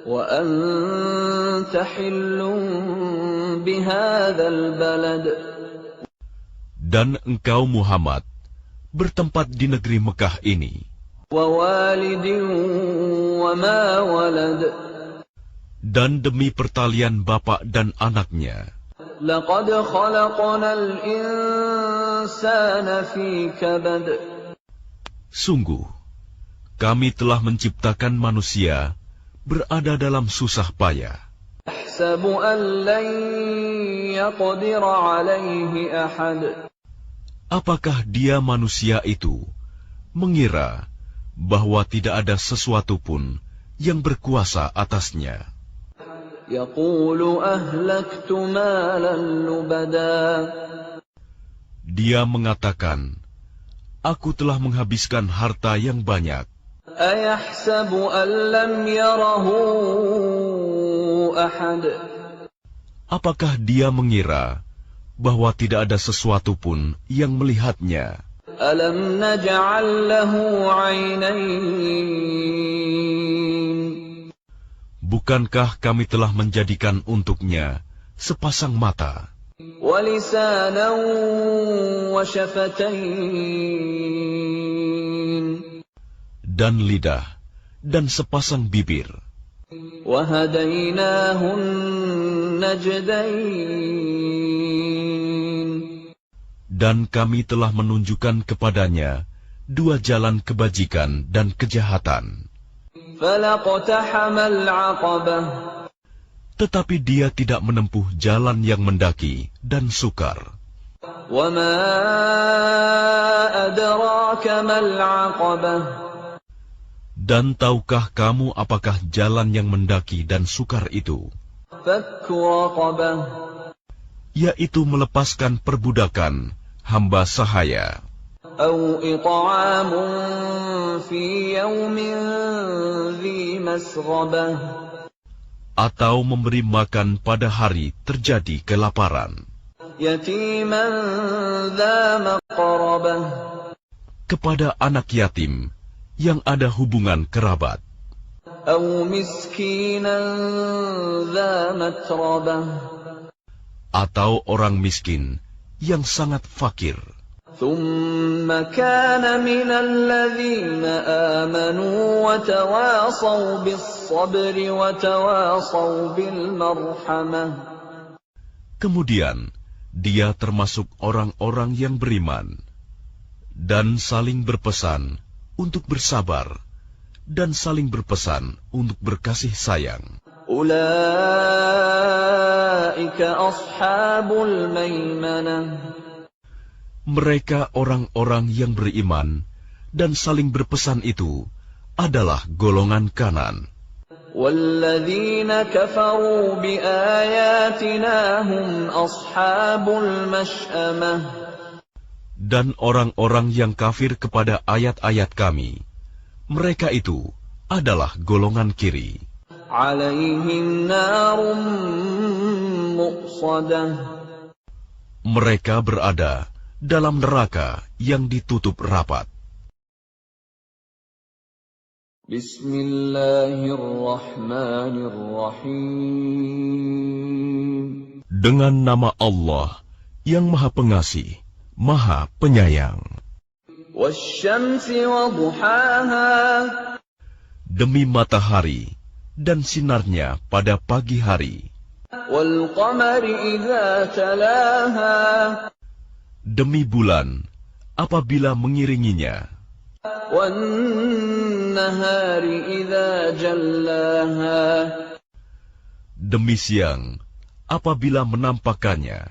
Speaker 1: وأنت حل بهذا البلد.
Speaker 2: dan engkau Muhammad bertempat di negeri Mekah ini,
Speaker 1: ووالد وما ولد.
Speaker 2: dan demi pertalian bapak dan anaknya.
Speaker 1: لقد خلقنا الإنسان في كبد.
Speaker 2: Sungguh, kami telah menciptakan manusia berada dalam susah payah.
Speaker 1: يحسب أن لن يقدر عليه أحد.
Speaker 2: Apakah dia manusia itu mengira bahwa tidak ada sesuatu pun yang berkuasa atasnya?
Speaker 1: يقول أهلكت مالا لبدا.
Speaker 2: Dia mengatakan, aku telah menghabiskan harta yang banyak.
Speaker 1: أيحسب أن لم يره أحد.
Speaker 2: Apakah dia mengira bahwa tidak ada sesuatu pun yang melihatnya?
Speaker 1: ألم نجعل له عينين.
Speaker 2: Bukankah kami telah menjadikan untuknya sepasang mata
Speaker 1: ولسانا وشفتين.
Speaker 2: dan lidah dan sepasang bibir?
Speaker 1: وهديناه النجدين.
Speaker 2: Dan kami telah menunjukkan kepadanya dua jalan kebajikan dan kejahatan.
Speaker 1: فلاقتحم العقبة.
Speaker 2: Tetapi dia tidak menempuh jalan yang mendaki dan sukar.
Speaker 1: وما أدراك ما العقبة.
Speaker 2: Dan tahukah kamu apakah jalan yang mendaki dan sukar itu?
Speaker 1: فك رقبة.
Speaker 2: Yaitu melepaskan perbudakan hamba sahaya,
Speaker 1: أو إطعام في يوم ذي مسغبة.
Speaker 2: atau memberi makan pada hari terjadi kelaparan,
Speaker 1: يتيما ذا مقربة.
Speaker 2: kepada anak yatim yang ada hubungan kerabat,
Speaker 1: أو مسكينا ذا متربة.
Speaker 2: atau orang miskin yang sangat fakir.
Speaker 1: ثم كان من الذين آمنوا وتواصوا بالصبر وتواصوا بالمرحمة.
Speaker 2: Kemudian dia termasuk orang-orang yang beriman, dan saling berpesan untuk bersabar, dan saling berpesan untuk berkasih sayang.
Speaker 1: Ulaika ashabul maimanah.
Speaker 2: Mereka orang-orang yang beriman dan saling berpesan itu adalah golongan kanan.
Speaker 1: Walladzina kafaru biayatina hum ashabul mash'amah.
Speaker 2: Dan orang-orang yang kafir kepada ayat-ayat kami, mereka itu adalah golongan kiri.
Speaker 1: Alaihim narum muqsadah.
Speaker 2: Mereka berada dalam neraka yang ditutup rapat.
Speaker 1: Bismillahirrahmanirrahim.
Speaker 2: Dengan nama Allah yang Maha Pengasih, Maha Penyayang.
Speaker 1: Wasyamsi wa duhaha.
Speaker 2: Demi matahari dan sinarnya pada pagi hari.
Speaker 1: Wal qamari idza talaha.
Speaker 2: Demi bulan apabila mengiringinya.
Speaker 1: Wan nahari idza jallaha.
Speaker 2: Demi siang apabila menampakkannya.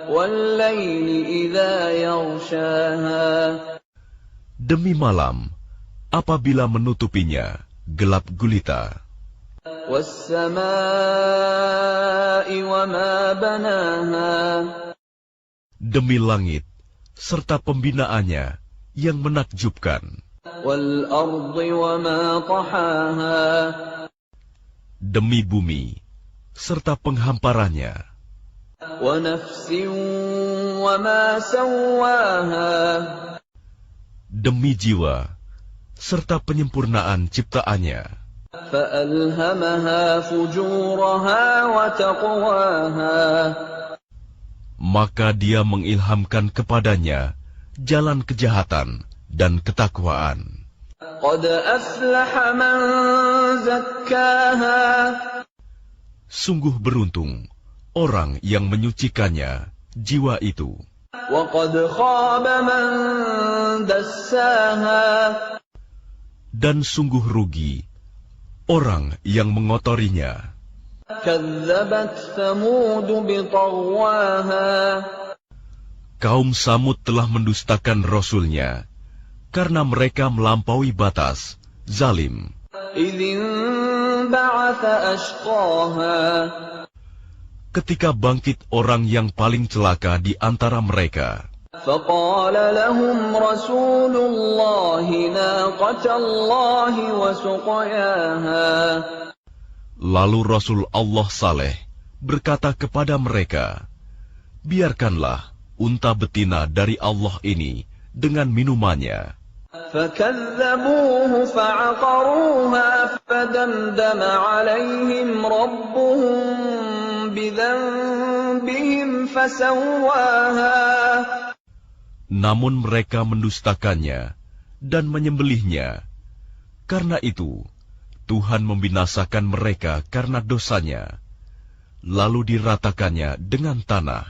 Speaker 1: Wal laili idza yaghshaha.
Speaker 2: Demi malam apabila menutupinya gelap gulita.
Speaker 1: Was samaa'i wa ma banaha.
Speaker 2: Demi langit serta pembinaannya yang menakjubkan.
Speaker 1: Wal ardi wa ma tahaha.
Speaker 2: Demi bumi serta penghamparannya.
Speaker 1: Wa nafsin wa ma sawwaha.
Speaker 2: Demi jiwa serta penyempurnaan ciptaannya.
Speaker 1: Fa'alhamaha fujuraha wa taqwaha.
Speaker 2: Maka dia mengilhamkan kepadanya jalan kejahatan dan ketakwaan.
Speaker 1: Qad aflaha man zakkaha.
Speaker 2: Sungguh beruntung orang yang menyucikannya, jiwa itu.
Speaker 1: Wa qad khaba man dassaha.
Speaker 2: Dan sungguh rugi orang yang mengotorinya.
Speaker 1: Kadzabat Thamud bitagwaha.
Speaker 2: Kaum Samud telah mendustakan Rasulnya karena mereka melampaui batas, zalim.
Speaker 1: Idzin ba'atha ashqaha.
Speaker 2: Ketika bangkit orang yang paling celaka di antara mereka.
Speaker 1: Faqala lahum Rasulullahi naqatallahi wa suqyaha.
Speaker 2: Lalu Rasul Allah Saleh berkata kepada mereka, biarkanlah unta betina dari Allah ini dengan minumannya.
Speaker 1: Fakadzabuhu fa'aqaruha fadamdama 'alaihim rabbuhum bidzanbihim fasawwaha.
Speaker 2: Namun mereka mendustakannya dan menyembelihnya. Karena itu Tuhan membinasakan mereka karena dosanya, lalu diratakannya dengan tanah.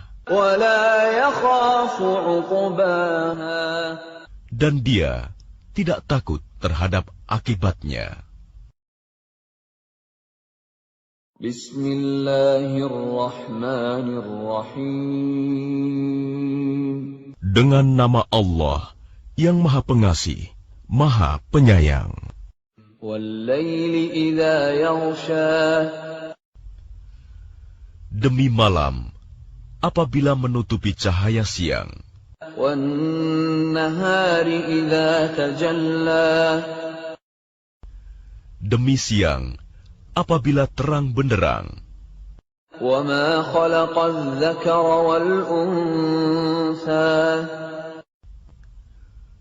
Speaker 2: Dan dia tidak takut terhadap akibatnya.
Speaker 1: Bismillahirrahmanirrahim.
Speaker 2: Dengan nama Allah yang Maha Pengasih, Maha Penyayang. Demi malam apabila menutupi cahaya siang. Demi siang apabila terang benderang.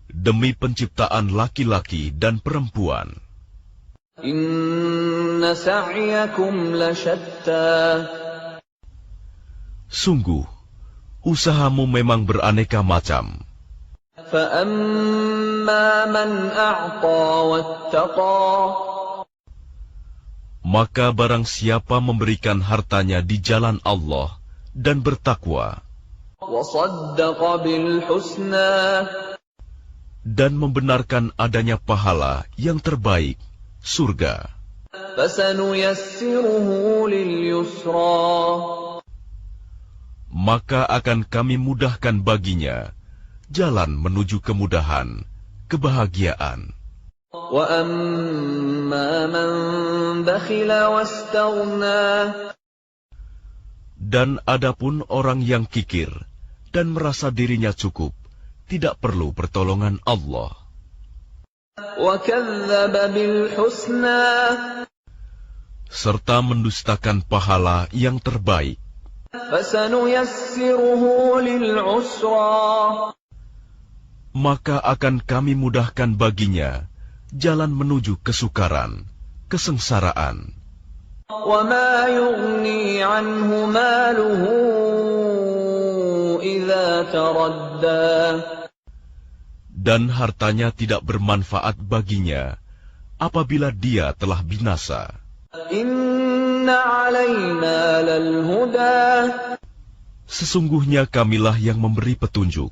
Speaker 2: Demi penciptaan laki-laki dan perempuan.
Speaker 1: Inna sa'yakum lasyatta.
Speaker 2: Sungguh, usahamu memang beraneka macam.
Speaker 1: Fa'amma man a'ta wattaqa.
Speaker 2: Maka barang siapa memberikan hartanya di jalan Allah dan bertakwa.
Speaker 1: وصدق بالحسنى
Speaker 2: dan membenarkan adanya pahala yang terbaik, surga.
Speaker 1: فسنيسره لليسرى
Speaker 2: Maka akan kami mudahkan baginya jalan menuju kemudahan, kebahagiaan.
Speaker 1: وأما من بخل واستغنى
Speaker 2: Dan adapun orang yang kikir dan merasa dirinya cukup, tidak perlu pertolongan Allah.
Speaker 1: وكذب بالحسنى
Speaker 2: Serta mendustakan pahala yang terbaik.
Speaker 1: فسنيسره للعسرى
Speaker 2: Maka akan kami mudahkan baginya jalan menuju kesukaran, kesengsaraan.
Speaker 1: وما يغني عنه ماله إذا تردى
Speaker 2: Dan hartanya tidak bermanfaat baginya apabila dia telah binasa.
Speaker 1: إن علينا للهدى
Speaker 2: Sesungguhnya kamilah yang memberi petunjuk.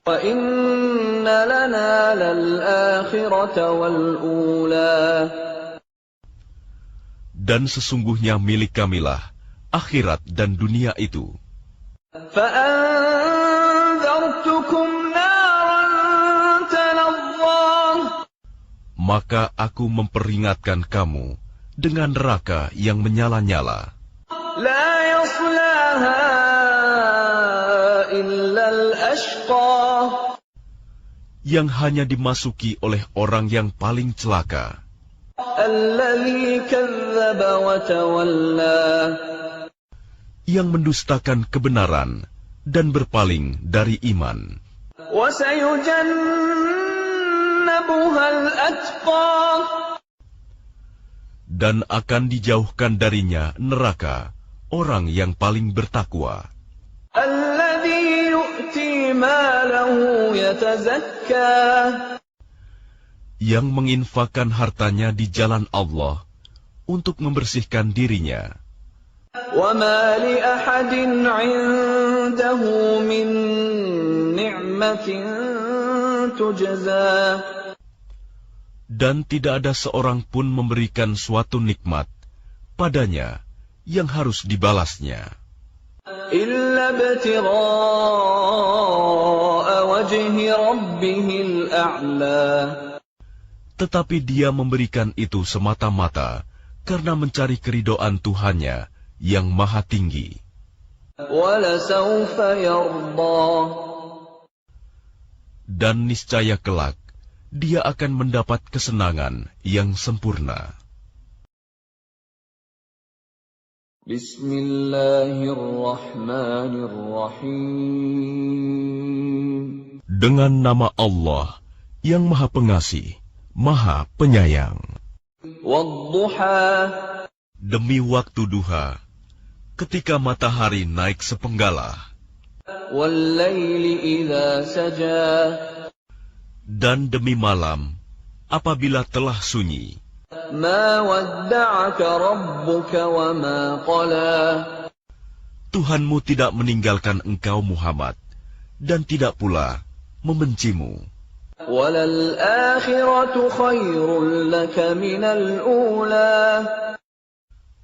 Speaker 1: وإن لنا للآخرة والأولى
Speaker 2: Dan sesungguhnya milik kamilah akhirat dan dunia itu.
Speaker 1: فأنذرتكم نارا تلظى
Speaker 2: Maka aku memperingatkan kamu dengan neraka yang menyala-nyala,
Speaker 1: لا يصلاها إلا الأشقى
Speaker 2: yang hanya dimasuki oleh orang yang paling celaka,
Speaker 1: الذي كذب وتولى
Speaker 2: yang mendustakan kebenaran dan berpaling dari iman.
Speaker 1: وسيجنبها الأتقى
Speaker 2: Dan akan dijauhkan darinya neraka orang yang paling bertakwa,
Speaker 1: الذي يؤتي ماله يتزكى
Speaker 2: yang menginfakkan hartanya di jalan Allah untuk membersihkan dirinya.
Speaker 1: وما لأحد عنده من نعمة تجزى
Speaker 2: Dan tidak ada seorang pun memberikan suatu nikmat padanya yang harus dibalasnya,
Speaker 1: إلا ابتغاء وجه ربه الأعلى
Speaker 2: tetapi dia memberikan itu semata-mata karena mencari keridhaan Tuhannya yang maha tinggi.
Speaker 1: ولسوف يرضى
Speaker 2: Dan niscaya kelak dia akan mendapat kesenangan yang sempurna.
Speaker 1: Bismillahirrahmanirrahim.
Speaker 2: Dengan nama Allah yang maha pengasih, maha penyayang.
Speaker 1: Wadduha
Speaker 2: Demi waktu duha, ketika matahari naik sepenggalah,
Speaker 1: wallaili idza saja
Speaker 2: dan demi malam apabila telah sunyi.
Speaker 1: ma wadda'aka rabbuka wa ma qala
Speaker 2: Tuhanmu tidak meninggalkan engkau Muhammad dan tidak pula membencimu.
Speaker 1: walal akhiratu khairul laka minal ula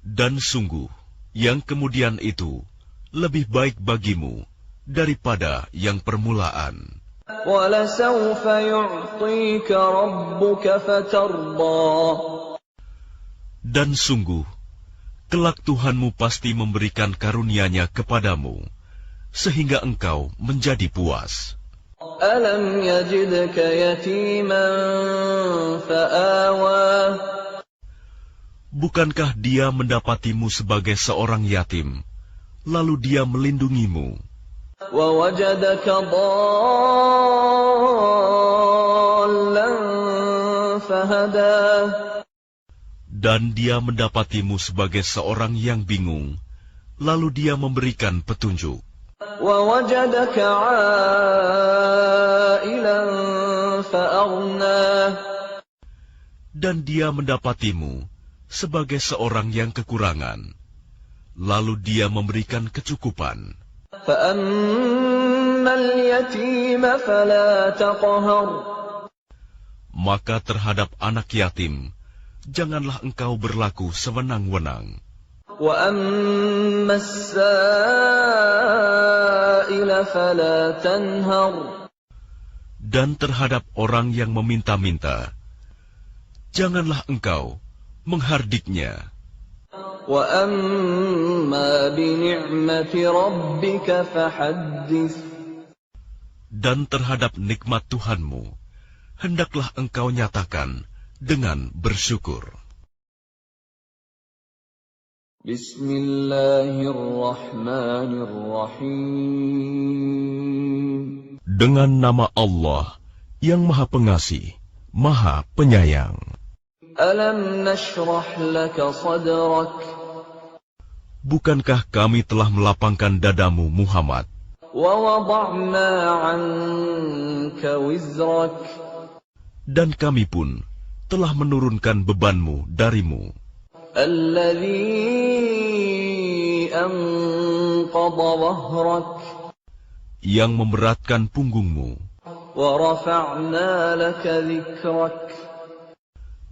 Speaker 2: Dan sungguh yang kemudian itu lebih baik bagimu daripada yang permulaan.
Speaker 1: ولسوف يعطيك ربك فترضى
Speaker 2: Dan sungguh, kelak Tuhanmu pasti memberikan karunia-Nya kepadamu, sehingga engkau menjadi puas.
Speaker 1: ألم يجدك يتيما فآوى
Speaker 2: Bukankah Dia mendapatimu sebagai seorang yatim, lalu Dia melindungimu,
Speaker 1: ووجدك ضالا فهدى
Speaker 2: dan Dia mendapatimu sebagai seorang yang bingung, lalu Dia memberikan petunjuk,
Speaker 1: ووجدك عائلا فأغنى
Speaker 2: dan Dia mendapatimu sebagai seorang yang kekurangan, lalu Dia memberikan kecukupan.
Speaker 1: فأما اليتيم فلا تقهر
Speaker 2: Maka terhadap anak yatim, janganlah engkau berlaku sewenang-wenang.
Speaker 1: وأما السائل فلا تنهر
Speaker 2: Dan terhadap orang yang meminta-minta, janganlah engkau menghardiknya.
Speaker 1: وأما بنعمة ربك فحدث
Speaker 2: Dan terhadap nikmat Tuhanmu, hendaklah engkau nyatakan dengan bersyukur.
Speaker 1: Bismillahirrahmanirrahim.
Speaker 2: Dengan nama Allah yang Maha Pengasih, Maha Penyayang.
Speaker 1: Alam nashrah laka sadrak.
Speaker 2: Bukankah kami telah melapangkan dadamu, Muhammad?
Speaker 1: Wa wada'na 'anka wizrak.
Speaker 2: Dan kami pun telah menurunkan bebanmu darimu,
Speaker 1: Alladhi anqadha dhahrak.
Speaker 2: yang memberatkan punggungmu.
Speaker 1: Wa rafa'na laka dhikrak.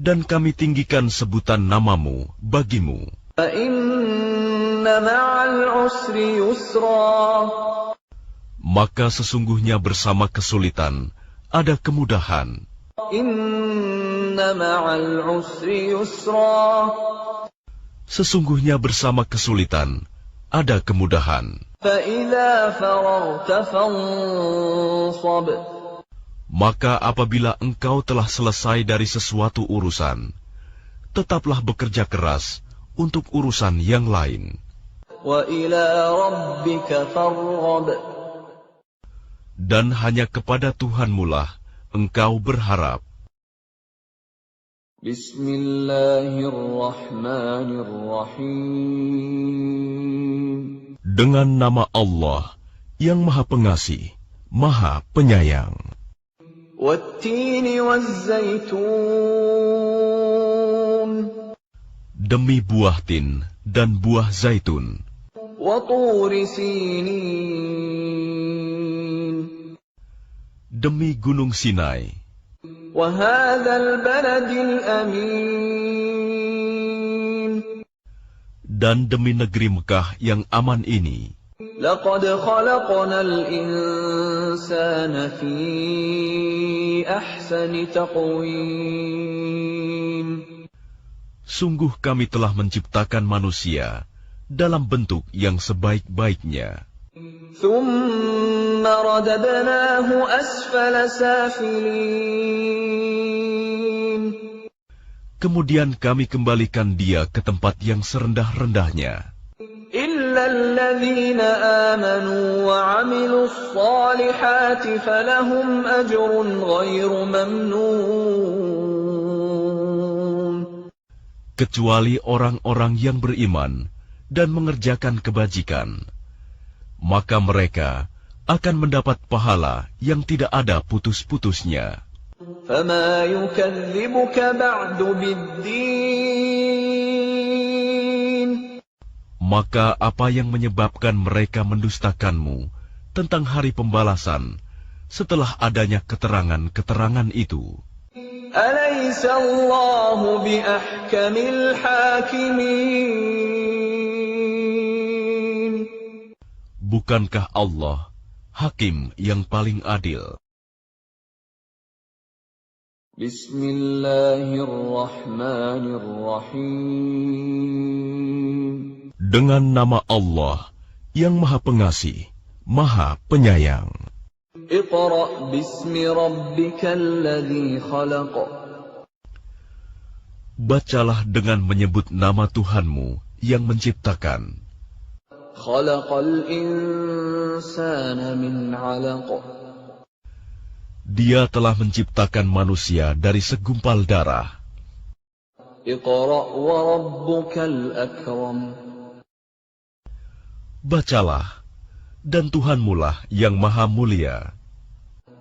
Speaker 2: Dan kami tinggikan sebutan namamu bagimu.
Speaker 1: Fa inna ma'al usri yusra.
Speaker 2: Maka sesungguhnya bersama kesulitan ada kemudahan.
Speaker 1: Inna ma'al usri yusra.
Speaker 2: Sesungguhnya bersama kesulitan ada kemudahan.
Speaker 1: Fa idza faragta fansab.
Speaker 2: Maka apabila engkau telah selesai dari sesuatu urusan, tetaplah bekerja keras untuk urusan yang lain.
Speaker 1: Wa ila rabbika farghab.
Speaker 2: Dan hanya kepada Tuhanmulah engkau berharap.
Speaker 1: Bismillahirrahmanirrahim.
Speaker 2: Dengan nama Allah yang Maha Pengasih, Maha Penyayang.
Speaker 1: Wattini wazzaitun.
Speaker 2: Demi buah tin dan buah zaitun.
Speaker 1: Wa turi sinin.
Speaker 2: Demi gunung Sinai.
Speaker 1: Wa hadzal baladil amin.
Speaker 2: Dan demi negeri Mekah yang aman ini.
Speaker 1: Laqad khalaqnal insana fi ahsani taqwim.
Speaker 2: Sungguh kami telah menciptakan manusia dalam bentuk yang sebaik-baiknya.
Speaker 1: Thumma radadnahu asfala safilin.
Speaker 2: Kemudian kami kembalikan dia ke tempat yang serendah-rendahnya.
Speaker 1: Illa alladhina amanu wa 'amilus salihati falahum ajrun ghairu mamnun.
Speaker 2: Kecuali orang-orang yang beriman dan mengerjakan kebajikan, maka mereka akan mendapat pahala yang tidak ada putus-putusnya.
Speaker 1: فَمَا يُكَذِّبُكَ بَعْدُ بِالدِّينِ.
Speaker 2: Maka apa yang menyebabkan mereka mendustakanmu tentang hari pembalasan setelah adanya keterangan-keterangan itu?
Speaker 1: أَلَيْسَ اللَّهُ بِأَحْكَمِ الْحَاكِمِينَ.
Speaker 2: Bukankah Allah Hakim yang paling adil?
Speaker 1: Bismillahirrahmanirrahim.
Speaker 2: Dengan nama Allah yang Maha Pengasih, Maha Penyayang.
Speaker 1: Iqra' bismi rabbikal ladzi khalaq.
Speaker 2: Bacalah dengan menyebut nama Tuhanmu yang menciptakan.
Speaker 1: Khalaqal insana min 'alaq.
Speaker 2: Dia telah menciptakan manusia dari segumpal darah.
Speaker 1: Iqra' wa rabbukal akram.
Speaker 2: Bacalah, dan Tuhanmulah yang maha mulia.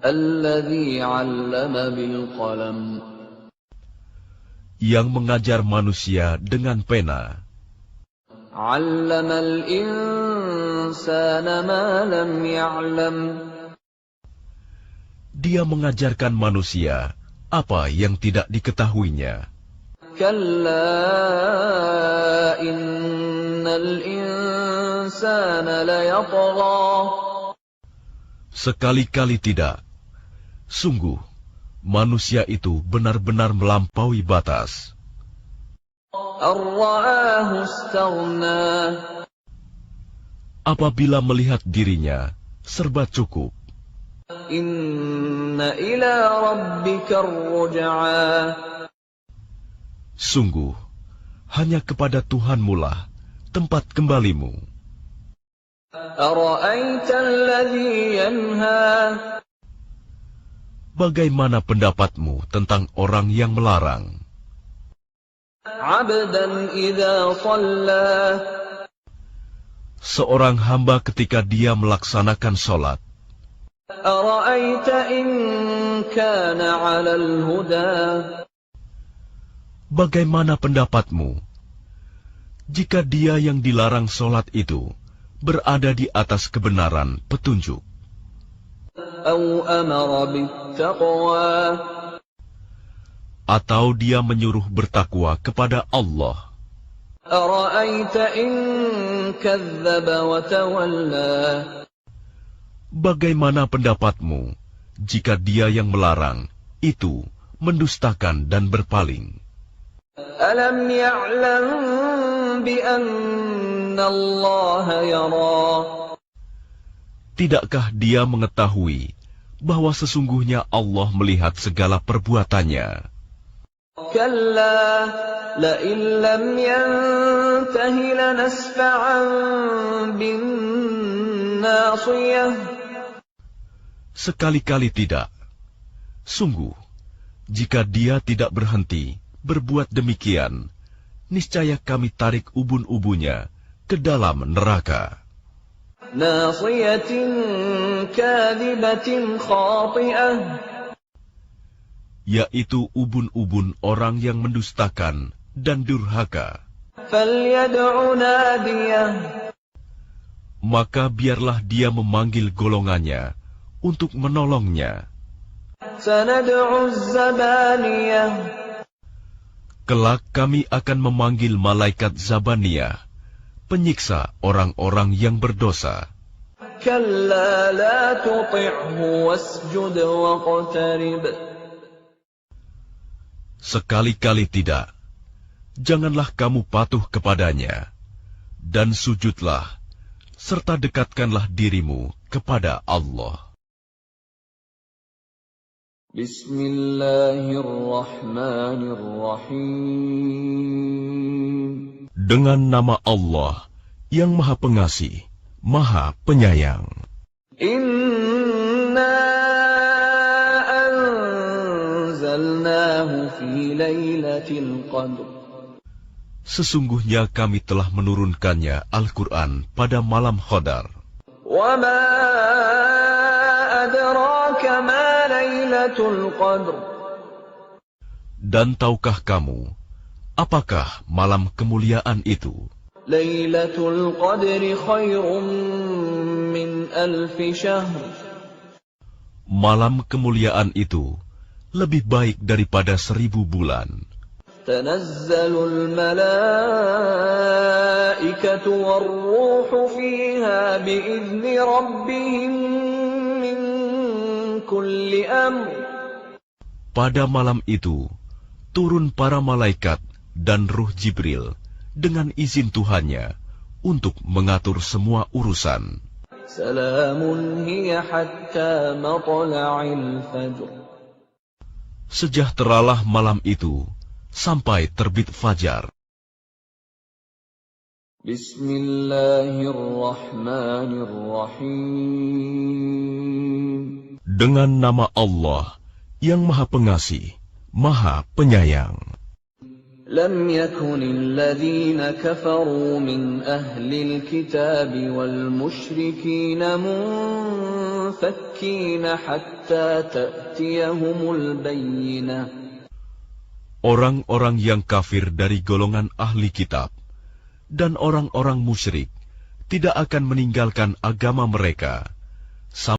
Speaker 1: Alladzi 'allama bil qalam.
Speaker 2: Yang mengajar manusia dengan pena.
Speaker 1: 'Allamal insana ma lam ya'lam.
Speaker 2: Dia mengajarkan manusia apa yang tidak diketahuinya.
Speaker 1: Kalla innal insana layatgha.
Speaker 2: Sekali-kali tidak. Sungguh, manusia itu benar-benar melampaui batas.
Speaker 1: Ar-ra'ahu istaghna.
Speaker 2: Apabila melihat dirinya serba cukup.
Speaker 1: Inna ila rabbika ar-ruj'a.
Speaker 2: Sungguh, hanya kepada Tuhanmu-lah tempat kembalimu.
Speaker 1: Ara'aita alladhi yanha.
Speaker 2: Bagaimana pendapatmu tentang orang yang melarang?
Speaker 1: 'Abdan idza shalla.
Speaker 2: Seorang hamba ketika dia melaksanakan sholat.
Speaker 1: Ara'aita in kana 'alal huda.
Speaker 2: Bagaimana pendapatmu jika dia yang dilarang sholat itu berada di atas kebenaran petunjuk?
Speaker 1: Aw amara bittaqwa.
Speaker 2: Atau dia menyuruh bertakwa kepada Allah?
Speaker 1: Ara'aita in kadzdzaba wa tawalla.
Speaker 2: Bagaimana pendapatmu jika dia yang melarang itu mendustakan dan berpaling?
Speaker 1: Alam ya'lam bi anna Allah yara.
Speaker 2: Tidakkah dia mengetahui bahwa sesungguhnya Allah melihat segala perbuatannya?
Speaker 1: Kalla la in lam yantahi lanasfa'an bin nasiyah.
Speaker 2: Sekali-kali tidak. Sungguh, jika dia tidak berhenti berbuat demikian, niscaya kami tarik ubun-ubunnya ke dalam neraka.
Speaker 1: Nasiyatin kadhibatin khati'ah.
Speaker 2: Yaitu ubun-ubun orang yang mendustakan dan durhaka.
Speaker 1: Falyad'u nadiyah.
Speaker 2: Maka biarlah dia memanggil golongannya untuk menolongnya.
Speaker 1: Sanad'u az-zabaniyah.
Speaker 2: Kelak kami akan memanggil malaikat Zabaniyah, penyiksa orang-orang yang berdosa.
Speaker 1: Kalla la tuti'hu wasjud waqtarib.
Speaker 2: Sekali-kali tidak. Janganlah kamu patuh kepadanya, dan sujudlah, serta dekatkanlah dirimu kepada Allah.
Speaker 1: Bismillahirrahmanirrahim.
Speaker 2: Dengan nama Allah yang Maha Pengasih, Maha Penyayang.
Speaker 1: Inna anzalnahu fi lailatul qadr.
Speaker 2: Sesungguhnya kami telah menurunkannya Al-Quran pada malam Qadar.
Speaker 1: Wa ma adraka ma lailatul qadr.
Speaker 2: Dan tahukah kamu, apakah malam kemuliaan itu?
Speaker 1: Lailatul qadri khairum min alfi syahr.
Speaker 2: Malam kemuliaan itu lebih baik daripada 1000 bulan.
Speaker 1: Tanazzalul malaikatu war-ruhu fiha bi'izni rabbihim min kulli amr.
Speaker 2: Pada malam itu, turun para malaikat dan Ruh Jibril dengan izin Tuhannya untuk mengatur semua urusan.
Speaker 1: Salamun hiya hatta matla'il fajr.
Speaker 2: Sejahteralah malam itu sampai terbit fajar.
Speaker 1: Bismillahirrahmanirrahim.
Speaker 2: Dengan nama Allah yang Maha Pengasih, Maha Penyayang.
Speaker 1: Lam yakunil ladzina kafaru min ahlil kitab wal musyrikin munfakkin hatta ta'tiyahumul bayyinah.
Speaker 2: Orang-orang yang kafir dari golongan ahli kitab dan orang-orang musyrik tidak akan meninggalkan agama mereka